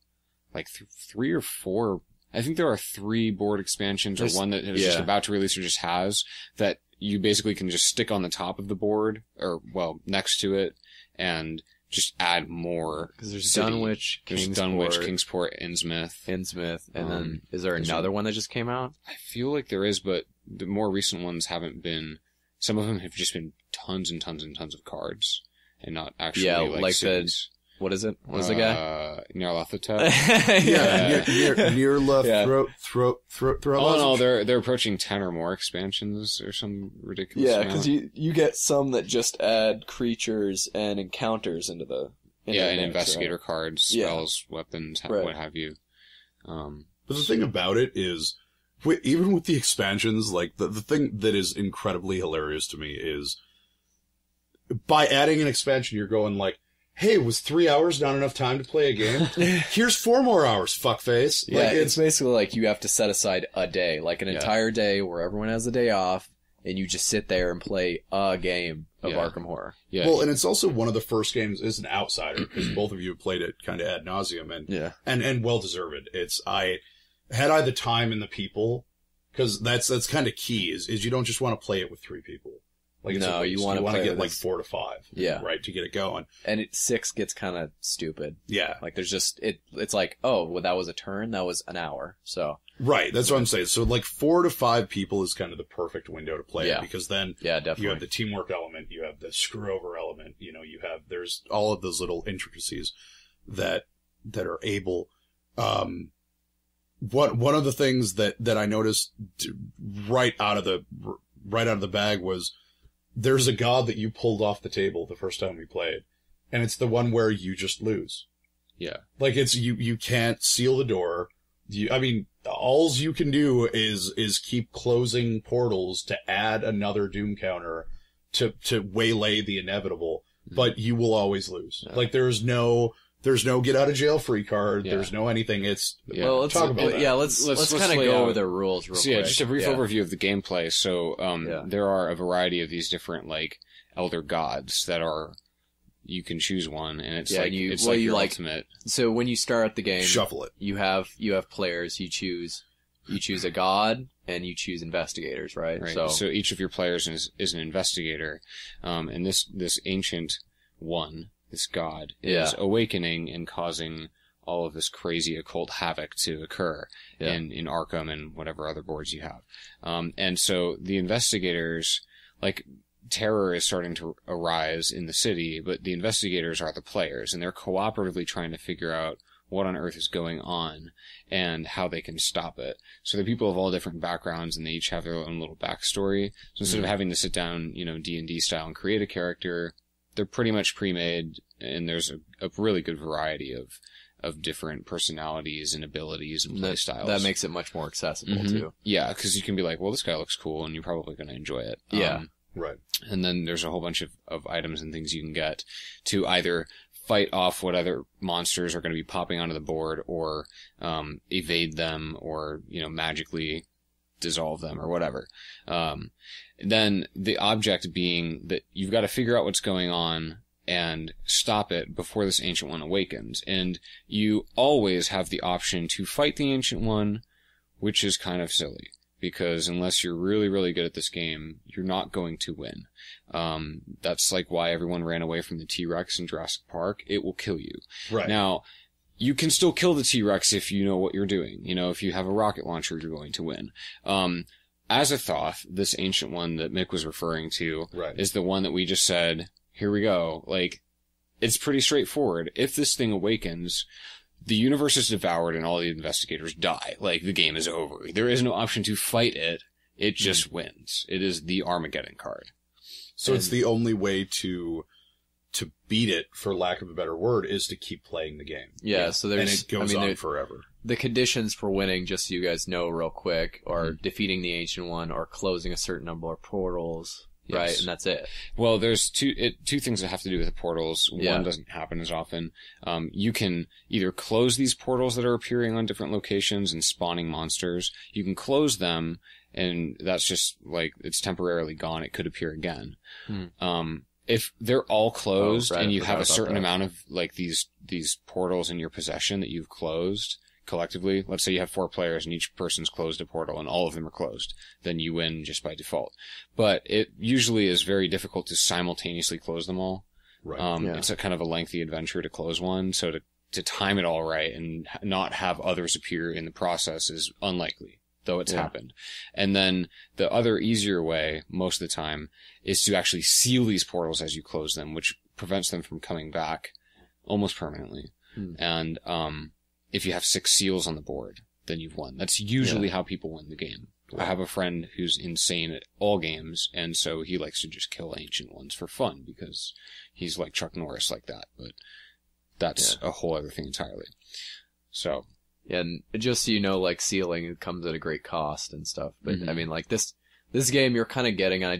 3 or 4, I think there are 3 board expansions, or one that is just about to release or just has, that you basically can just stick on the top of the board, or next to it, and just add more. Because there's Dunwich, Kingsport, Innsmouth, and then is there another one that just came out? I feel like there is, but the more recent ones haven't been. Some of them have just been tons and tons and tons of cards, and not actually cities. What is it? What is the guy? Nyarlathotep. Throat. Oh no, they're approaching 10 or more expansions or some ridiculous. Yeah, because you get some that just add creatures and encounters into the and investigator cards, spells, weapons, what have you. But the thing about it is, even with the expansions, the thing that is incredibly hilarious to me is, by adding an expansion, you're going hey, was 3 hours not enough time to play a game? Here's 4 more hours, fuckface. Yeah, it's basically like you have to set aside a day, like an entire day where everyone has a day off, and you just sit there and play a game of Arkham Horror. Yeah. Well, and it's also one of the first games as an outsider, because both of you have played it kind of ad nauseum, and well deserved. Had I the time and the people, because that's kind of key, is you don't just want to play it with 3 people. Like, it's you want to get like 4 to 5. Yeah. Right, to get it going. And 6 gets kind of stupid. Yeah. Like, there's just, it's like, oh, well, that was a turn, that was an hour, so. Right, that's what I'm saying. So, like, 4 to 5 people is kind of the perfect window to play it, because then definitely. You have the teamwork element, you have the screw-over element, there's all of those little intricacies that are able, one of the things that I noticed right out of the bag was, there's a god that you pulled off the table the first time we played, and it's the one where you just lose. Yeah. Like, it's, you can't seal the door. Alls you can do is keep closing portals to add another doom counter to waylay the inevitable, but you will always lose. Yeah. Like, there's no get out of jail free card. Yeah. There's no anything. It's, well, let's talk about that. Yeah, let's kind of go over the rules real quick. Just a brief overview of the gameplay. So, there are a variety of these different, like, elder gods that are, you can choose one, and it's your ultimate. So when you start the game, shuffle it. You have players. You choose a god, and you choose investigators, right? Right. So each of your players is an investigator, and this ancient one, this god, is awakening and causing all of this crazy occult havoc to occur in Arkham and whatever other boards you have. And so the investigators, like, terror is starting to arise in the city, but the investigators are the players, and they're cooperatively trying to figure out what on earth is going on and how they can stop it. So they're people of all different backgrounds, and they each have their own little backstory. So instead of having to sit down, D&D style and create a character, they're pretty much pre-made, and there's a really good variety of different personalities and abilities and play styles. That makes it much more accessible, too. Yeah, because you can be like, well, this guy looks cool, and you're probably going to enjoy it. Yeah. Right. And then there's a whole bunch of items and things you can get to either fight off what other monsters are going to be popping onto the board, or evade them, or, magically dissolve them, or whatever. Then the object being that you've got to figure out what's going on and stop it before this Ancient One awakens. And you always have the option to fight the Ancient One, which is kind of silly, because unless you're really, really good at this game, you're not going to win. That's like why everyone ran away from the T-Rex in Jurassic Park. It will kill you. Right. Now, you can still kill the T-Rex if you know what you're doing. If you have a rocket launcher, you're going to win. Azathoth, this Ancient One that Mick was referring to, is the one that we just said, here we go. Like, it's pretty straightforward. If this thing awakens, the universe is devoured and all the investigators die. Like, the game is over. There is no option to fight it. It just wins. It is the Armageddon card. So it's the only way to beat it, for lack of a better word, is to keep playing the game. Yeah, so there's... And it goes on forever. The conditions for winning, just so you guys know real quick, are defeating the Ancient One, or closing a certain number of portals, right? And that's it. Well, there's two things that have to do with the portals. One doesn't happen as often. You can either close these portals that are appearing on different locations and spawning monsters. You can close them, and that's just, like, it's temporarily gone. It could appear again. If they're all closed and you have a certain amount of, like, these portals in your possession that you've closed collectively, let's say you have 4 players and each person's closed a portal and all of them are closed, then you win just by default. But it usually is very difficult to simultaneously close them all. Right. It's a kind of a lengthy adventure to close one, so to time it all right and not have others appear in the process is unlikely, though it's happened. And then the other easier way, most of the time, is to actually seal these portals as you close them, which prevents them from coming back almost permanently. And if you have 6 seals on the board, then you've won. That's usually how people win the game. I have a friend who's insane at all games, and so he likes to just kill Ancient Ones for fun, because he's like Chuck Norris like that, but that's a whole other thing entirely. So... Yeah, and just so you know, like, sealing comes at a great cost and stuff. But, I mean, like, this game, you're kind of getting an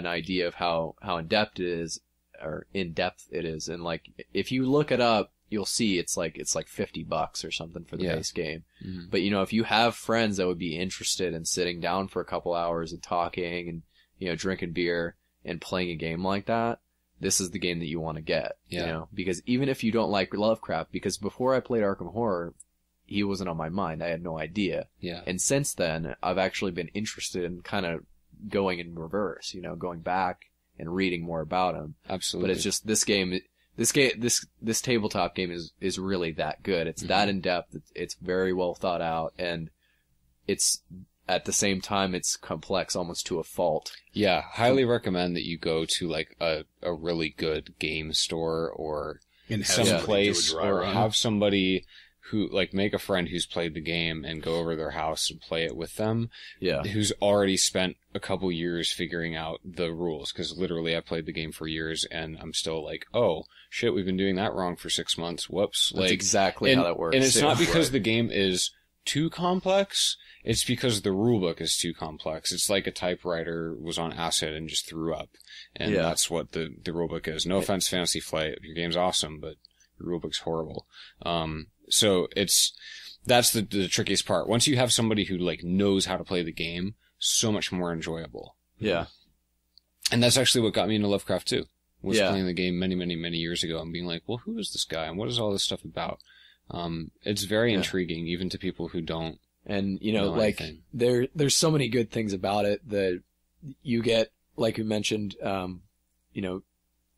idea of how in-depth it is or in depth it is. And like, if you look it up, you'll see it's like $50 or something for the base game. Mm-hmm. But, you know, if you have friends that would be interested in sitting down for a couple hours and talking and, you know, drinking beer and playing a game like that, this is the game that you want to get, you know, because even if you don't like Lovecraft, because before I played Arkham Horror, he wasn't on my mind. I had no idea. Yeah. And since then, I've actually been interested in kind of going in reverse, you know, going back and reading more about him. Absolutely. But it's just this tabletop game is really that good. It's that in depth. It's very well thought out, and it's at the same time it's complex almost to a fault. Yeah, highly recommend that you go to like a really good game store or some place, or have somebody who, like, make a friend who's played the game and go over to their house and play it with them. Yeah. Who's already spent a couple years figuring out the rules. Because literally I played the game for years and I'm still like, oh, shit, we've been doing that wrong for 6 months. Whoops. That's exactly how that works. And it's not because the game is too complex. It's because the rulebook is too complex. It's like a typewriter was on acid and just threw up. And that's what the rulebook is. No offense, Fantasy Flight. Your game's awesome, but your rulebook's horrible. So that's the trickiest part. Once you have somebody who like knows how to play the game, so much more enjoyable. Yeah. And that's actually what got me into Lovecraft too. Was playing the game many, many, many years ago and being like, well, who is this guy and what is all this stuff about? It's very intriguing even to people who don't. And you know, like anything. there's so many good things about it that you get, like you mentioned, you know,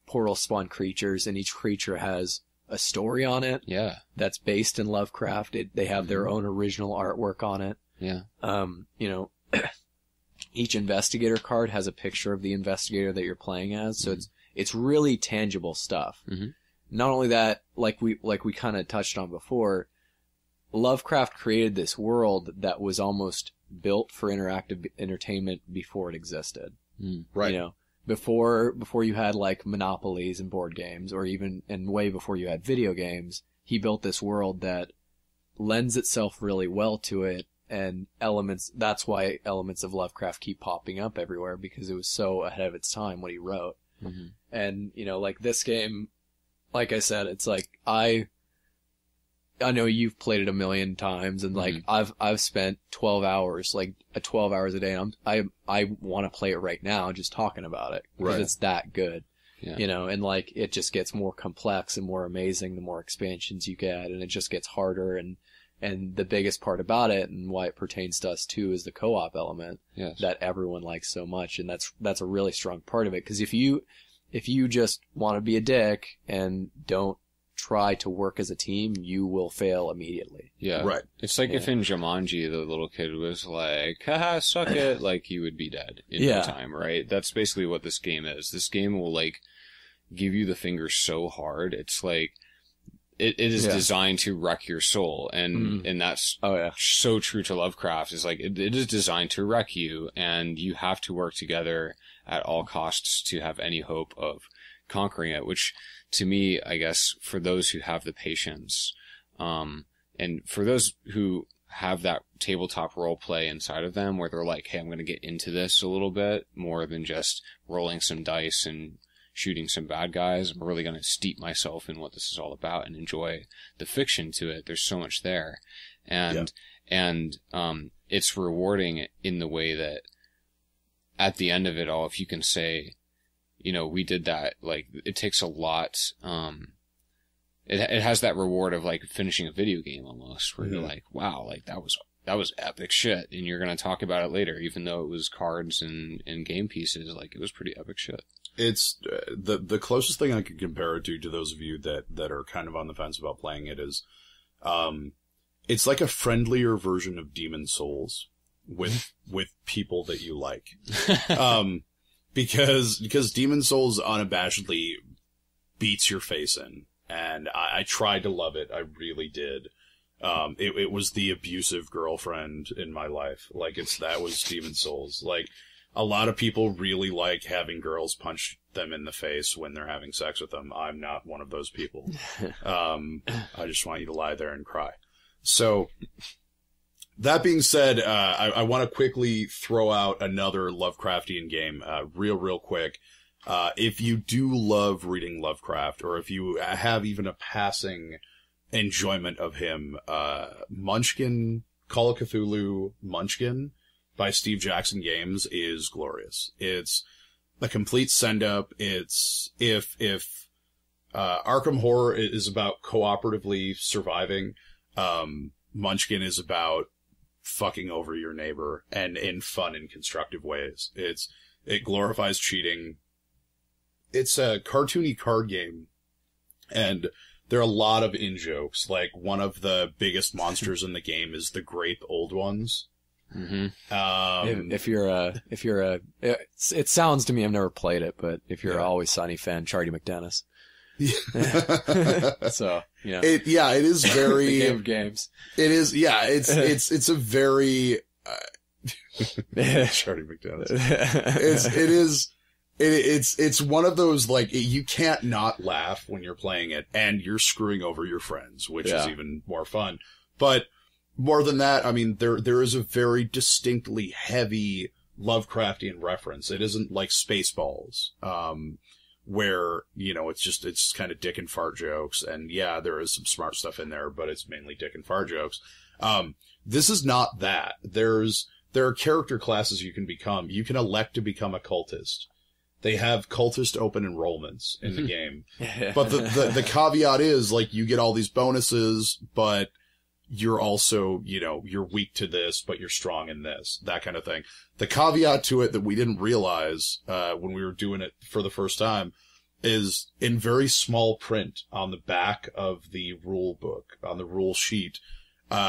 portal spawn creatures, and each creature has a story on it. Yeah. That's based in Lovecraft. They have their own original artwork on it. Yeah. You know, each investigator card has a picture of the investigator that you're playing as, so it's really tangible stuff. Mm-hmm. Not only that, like we kind of touched on before, Lovecraft created this world that was almost built for interactive entertainment before it existed. Right. You know, before you had like monopolies and board games, or even, and way before you had video games, he built this world that lends itself really well to it, and that's why elements of Lovecraft keep popping up everywhere, because it was so ahead of its time what he wrote. Mm-hmm. And, you know, like this game, like I said, it's like, I know you've played it a million times, and like I've spent 12 hours, like 12 hours a day, and I want to play it right now just talking about it, because it's that good. Yeah. You know, and like it just gets more complex and more amazing the more expansions you get, and it just gets harder, and the biggest part about it, and why it pertains to us too, is the co-op element that everyone likes so much, and that's a really strong part of it, because if you just want to be a dick and don't try to work as a team, you will fail immediately. Yeah. Right. It's like if in Jumanji the little kid was like, haha, suck it, like you would be dead in no time, right? That's basically what this game is. This game will like give you the finger so hard. It's like it is designed to wreck your soul, and that's so true to Lovecraft. Is like it is designed to wreck you, and you have to work together at all costs to have any hope of conquering it, which to me, I guess, for those who have the patience, and for those who have that tabletop role play inside of them where they're like, hey, I'm going to get into this a little bit more than just rolling some dice and shooting some bad guys. I'm really going to steep myself in what this is all about and enjoy the fiction to it. There's so much there. And it's rewarding in the way that at the end of it all, if you can say, you know, we did that, like, it takes a lot, it has that reward of, like, finishing a video game almost, where you're like, wow, like, that was epic shit, and you're gonna talk about it later, even though it was cards and game pieces, like, it was pretty epic shit. It's, the closest thing I could compare it to those of you that are kind of on the fence about playing it is, it's like a friendlier version of Demon Souls with people that you like. Because Demon Souls unabashedly beats your face in, and I tried to love it. I really did. It was the abusive girlfriend in my life. Like, that was Demon Souls. Like, a lot of people really like having girls punch them in the face when they're having sex with them. I'm not one of those people. I just want you to lie there and cry. So, that being said, I want to quickly throw out another Lovecraftian game, real quick. If you do love reading Lovecraft, or if you have even a passing enjoyment of him, Munchkin, Call of Cthulhu Munchkin by Steve Jackson Games is glorious. It's a complete send-up. It's, if Arkham Horror is about cooperatively surviving, Munchkin is about fucking over your neighbor, and in fun and constructive ways. It glorifies cheating. It's a cartoony card game, and there are a lot of in-jokes. Like, one of the biggest monsters in the game is the Grape Old Ones. Mm-hmm. It sounds to me, I've never played it, but if you're an Always Sunny fan, Charlie McDennis. So, you know. It is very... the game of games. It is, it's a very... Charlie McDennis. It's one of those, like, you can't not laugh when you're playing it, and you're screwing over your friends, which is even more fun. But more than that, I mean, there is a very distinctly heavy Lovecraftian reference. It isn't like Spaceballs, where, you know, it's kind of dick and fart jokes, and yeah, there is some smart stuff in there, but it's mainly dick and fart jokes. This is not that. There are character classes you can become. You can elect to become a cultist. They have cultist open enrollments in the game. But the caveat is, like, you get all these bonuses, but you're also, you know, you're weak to this, but you're strong in this, that kind of thing. The caveat to it that we didn't realize, when we were doing it for the first time, is in very small print on the back of the rule book, on the rule sheet,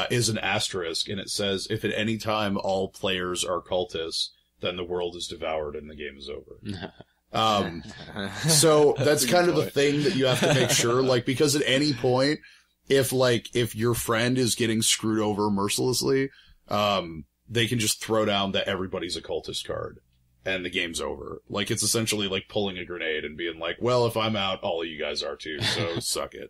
is an asterisk, and it says, if at any time all players are cultists, then the world is devoured and the game is over. So that's kind of the thing that you have to make sure, like, because at any point, if your friend is getting screwed over mercilessly, they can just throw down that everybody's a cultist card, and the game's over. Like, it's essentially like pulling a grenade and being like, well, if I'm out, all of you guys are too, so suck it.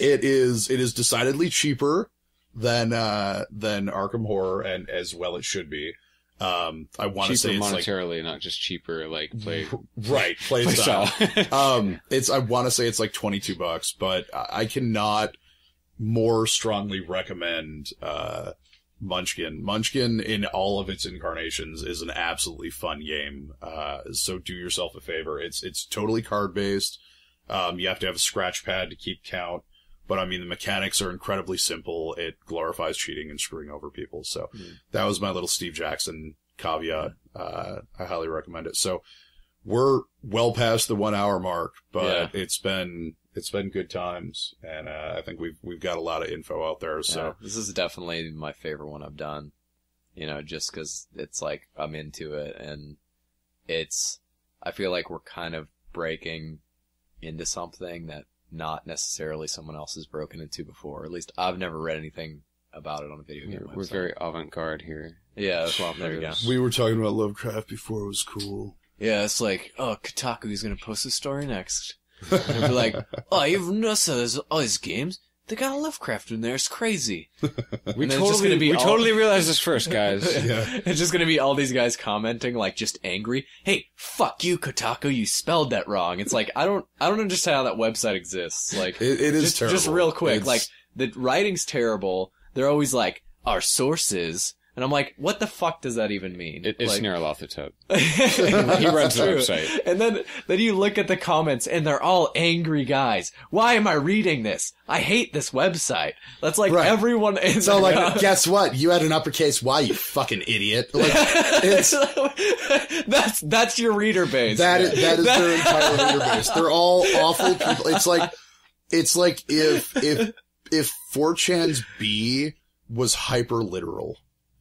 It is decidedly cheaper than Arkham Horror, and as well it should be. I want to say it's monetarily, not just cheaper, like play style. I want to say it's like $22, but I cannot more strongly recommend, Munchkin. Munchkin in all of its incarnations is an absolutely fun game. So do yourself a favor. It's totally card based. You have to have a scratch pad to keep count. But I mean, the mechanics are incredibly simple. It glorifies cheating and screwing over people. So that was my little Steve Jackson caveat. I highly recommend it. So we're well past the 1 hour mark, but it's been good times. And, I think we've got a lot of info out there. So this is definitely my favorite one I've done, you know, just cause it's like, I'm into it, and I feel like we're kind of breaking into something that not necessarily someone else has broken into before. At least I've never read anything about it on a video game website. We're very avant-garde here. Yeah, well, there you go. We were talking about Lovecraft before it was cool. Yeah, it's like, oh, Kotaku's gonna post a story next. And they'll be like, oh, you've noticed there's all these games? They got a Lovecraft in there, it's crazy. We totally realized this first, guys. It's just gonna be all these guys commenting, like, just angry. Hey, fuck you, Kotaku, you spelled that wrong. It's like, I don't understand how that website exists. Like, it is terrible. Just real quick, like, the writing's terrible. They're always like, our sources. And I'm like, what the fuck does that even mean? It's like, Nyarlathotep. He runs the website. And then you look at the comments, and they're all angry guys. Why am I reading this? I hate this website. That's like everyone in So like, guess what? You had an uppercase Y, you fucking idiot. Like, that's your reader base. That is their entire reader base. They're all awful people. It's like if 4chan's B was hyper literal.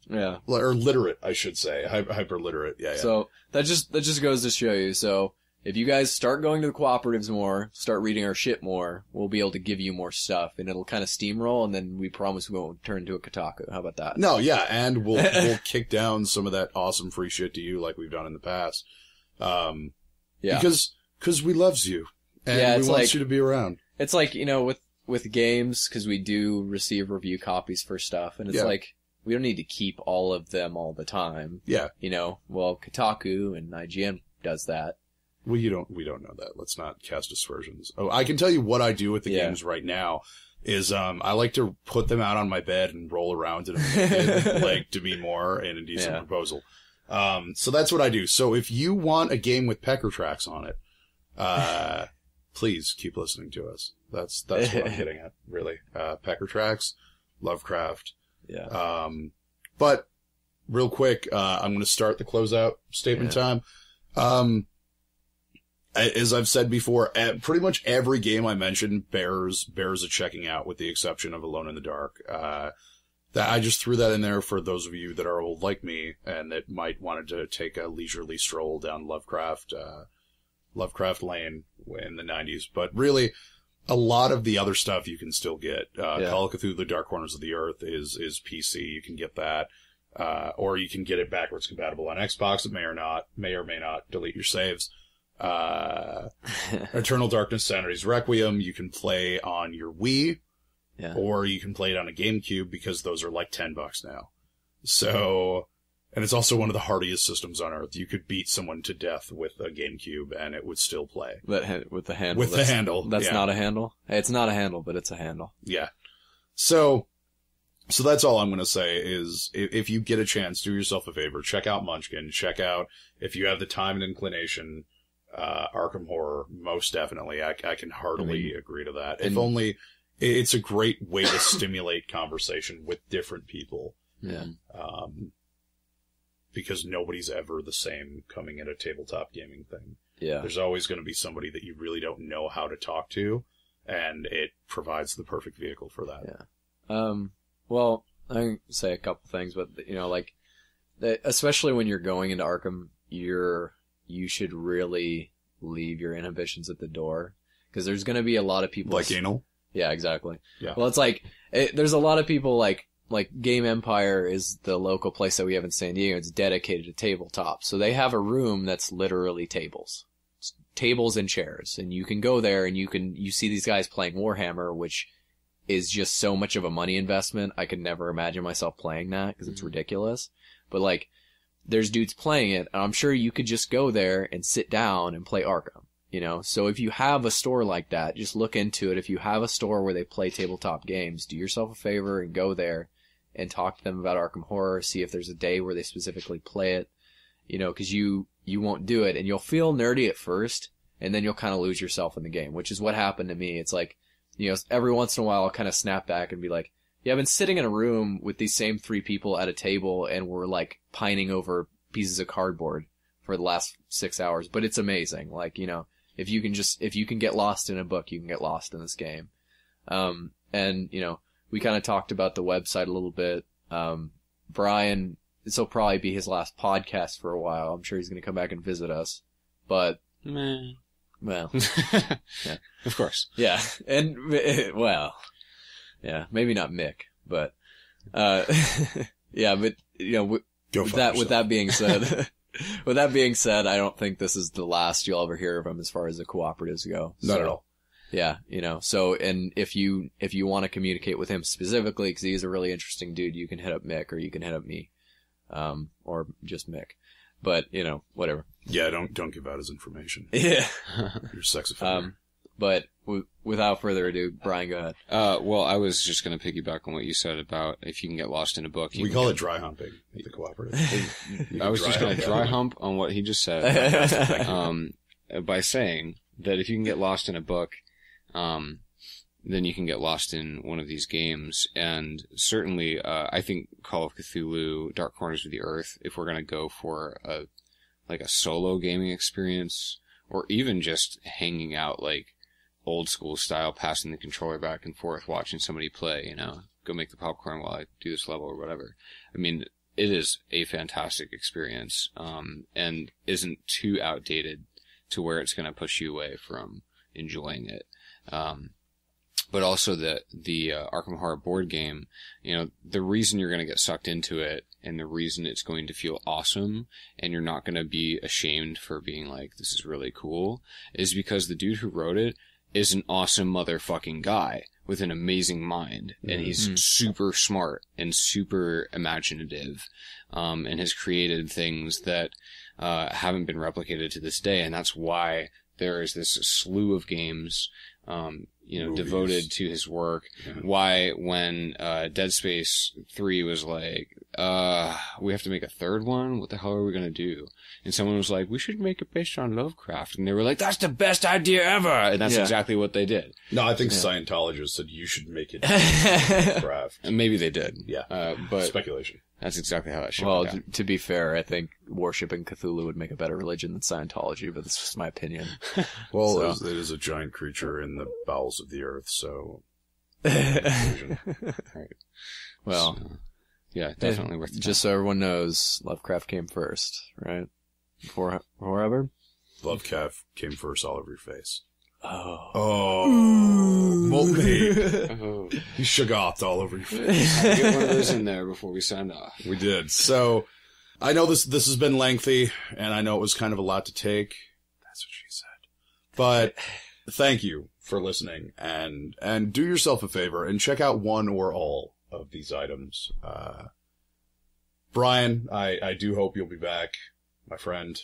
Yeah. Or literate, I should say. Hyper literate. Yeah. So that just goes to show you. So if you guys start going to the cooperatives more, start reading our shit more, we'll be able to give you more stuff, and it'll kind of steamroll, and then we promise we won't turn into a Kotaku. How about that? No, yeah, and we'll kick down some of that awesome free shit to you like we've done in the past. Because we loves you, and we want you to be around. It's like, you know, with games, because we do receive review copies for stuff, and it's like, we don't need to keep all of them all the time. Yeah. You know, well, Kotaku and IGN does that. Well, we don't know that. Let's not cast aspersions. Oh, I can tell you what I do with the games right now is, I like to put them out on my bed and roll around in a like to be more an indecent proposal. So that's what I do. So if you want a game with pecker tracks on it, please keep listening to us. That's what I'm getting at, really. Pecker tracks, Lovecraft. Yeah. But real quick, I'm going to start the closeout statement time. As I've said before, pretty much every game I mentioned bears a checking out, with the exception of Alone in the Dark. That I just threw that in there for those of you that are old like me and that might wanted to take a leisurely stroll down Lovecraft Lane in the 90s. But really, a lot of the other stuff you can still get. Call of Cthulhu: Dark Corners of the Earth is PC. You can get that. Or you can get it backwards compatible on Xbox. It may or may not delete your saves. Eternal Darkness, Sanity's Requiem, you can play on your Wii, or you can play it on a GameCube, because those are like $10 now. So, and it's also one of the hardiest systems on Earth. You could beat someone to death with a GameCube and it would still play. With the handle. With the handle. That's not a handle? It's not a handle, but it's a handle. Yeah. So that's all I'm going to say is, if you get a chance, do yourself a favor. Check out Munchkin. Check out, if you have the time and inclination, Arkham Horror, most definitely. I can heartily agree to that. If only, it's a great way to stimulate conversation with different people. Yeah. Because nobody's ever the same coming at a tabletop gaming thing. Yeah. There's always going to be somebody that you really don't know how to talk to, and it provides the perfect vehicle for that. Yeah. Well, I can say a couple things, but, like, especially when you're going into Arkham, you should really leave your inhibitions at the door, because there's going to be a lot of people. Like anal? Yeah, exactly. Yeah. Well, it's like, there's a lot of people like Game Empire is the local place that we have in San Diego. It's dedicated to tabletop. So they have a room that's literally tables. It's tables and chairs. And you can go there and you see these guys playing Warhammer, which is just so much of a money investment. I could never imagine myself playing that, because it's ridiculous. But like, there's dudes playing it, and I'm sure you could just go there and sit down and play Arkham, So if you have a store like that, just look into it. If you have a store where they play tabletop games, do yourself a favor and go there and talk to them about Arkham Horror, see if there's a day where they specifically play it, because you won't do it, and you'll feel nerdy at first, and then you'll kind of lose yourself in the game, which is what happened to me. It's like, every once in a while I'll kind of snap back and be like, yeah, I've been sitting in a room with these same three people at a table, and we're like pining over pieces of cardboard for the last 6 hours, but it's amazing. Like, if you can get lost in a book, you can get lost in this game. And, we kind of talked about the website a little bit. Brian, this will probably be his last podcast for a while. I'm sure he's going to come back and visit us, but, well, yeah, of course. Yeah. And, well, yeah, maybe not Mick, but, yeah, but, with that being said, I don't think this is the last you'll ever hear of him as far as the cooperatives go. Not at all. Yeah, so, and if you want to communicate with him specifically, because he's a really interesting dude, you can hit up Mick, or you can hit up me, or just Mick. But, whatever. Yeah, don't give out his information. Yeah. You're a sex offender. But without further ado, Brian, go ahead. Well, I was just going to piggyback on what you said about if you can get lost in a book. We call it dry humping at the cooperative. I was just going to dry hump on what he just said. By saying that if you can get lost in a book, then you can get lost in one of these games. And certainly, I think Call of Cthulhu: Dark Corners of the Earth, if we're going to go for a solo gaming experience, or even just hanging out like old school style, passing the controller back and forth, watching somebody play, go make the popcorn while I do this level or whatever. I mean, it is a fantastic experience, and isn't too outdated to where it's going to push you away from enjoying it. But also the Arkham Horror board game, the reason you're going to get sucked into it, and the reason it's going to feel awesome, and you're not going to be ashamed for being like, this is really cool, is because the dude who wrote it is an awesome motherfucking guy. with an amazing mind, and he's super smart and super imaginative, and has created things that haven't been replicated to this day, and that's why there is this slew of games, Movies. devoted to his work. Yeah. Why, when Dead Space 3 was like, we have to make a third one? What the hell are we gonna do? And someone was like, we should make it based on Lovecraft. And they were like, that's the best idea ever! And that's exactly what they did. No, I think Scientologists said you should make it Lovecraft. And maybe they did. Yeah. But Speculation. that's exactly how that should Well, go down. to be fair, I think worshiping Cthulhu would make a better religion than Scientology, but that's just my opinion. Well, So- it is a giant creature in the bowels of the earth, so... Right. Well, So, yeah, definitely worth the time. just so everyone knows, Lovecraft came first, right? Before ever? Lovecraft came first all over your face. Oh. Oh, molten meat. Oh, You sugar all over your face. I'll get one of those in there before we sign off. We did. So, I know this has been lengthy, and I know it was kind of a lot to take. That's what she said. But thank you for listening, and do yourself a favor and check out one or all of these items. Brian, I do hope you'll be back, my friend.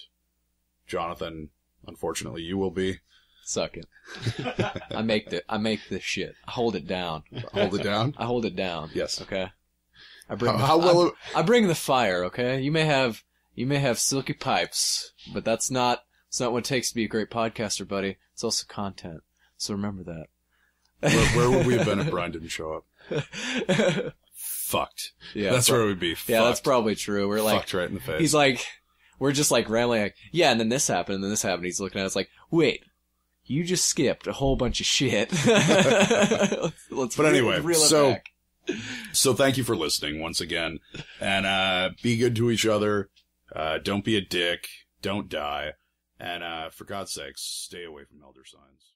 Jonathan, unfortunately, you will be. Suck it. I make this shit. I hold it down. Hold it down. I hold it down. Yes. Okay. I bring How well? I bring the fire, okay? You may have silky pipes, but it's not what it takes to be a great podcaster, buddy. It's also content. So remember that. Where would we have been if Brian didn't show up? Fucked. Yeah. That's where we'd be. Fucked. Yeah, that's probably true. We're like, fucked right in the face. he's like, we're just like rambling like, yeah, and then this happened, and then this happened. He's looking at us like, wait, you just skipped a whole bunch of shit. Let's But anyway, reel it so- back. So thank you for listening once again, and be good to each other. Don't be a dick. Don't die. And for God's sakes, stay away from elder signs.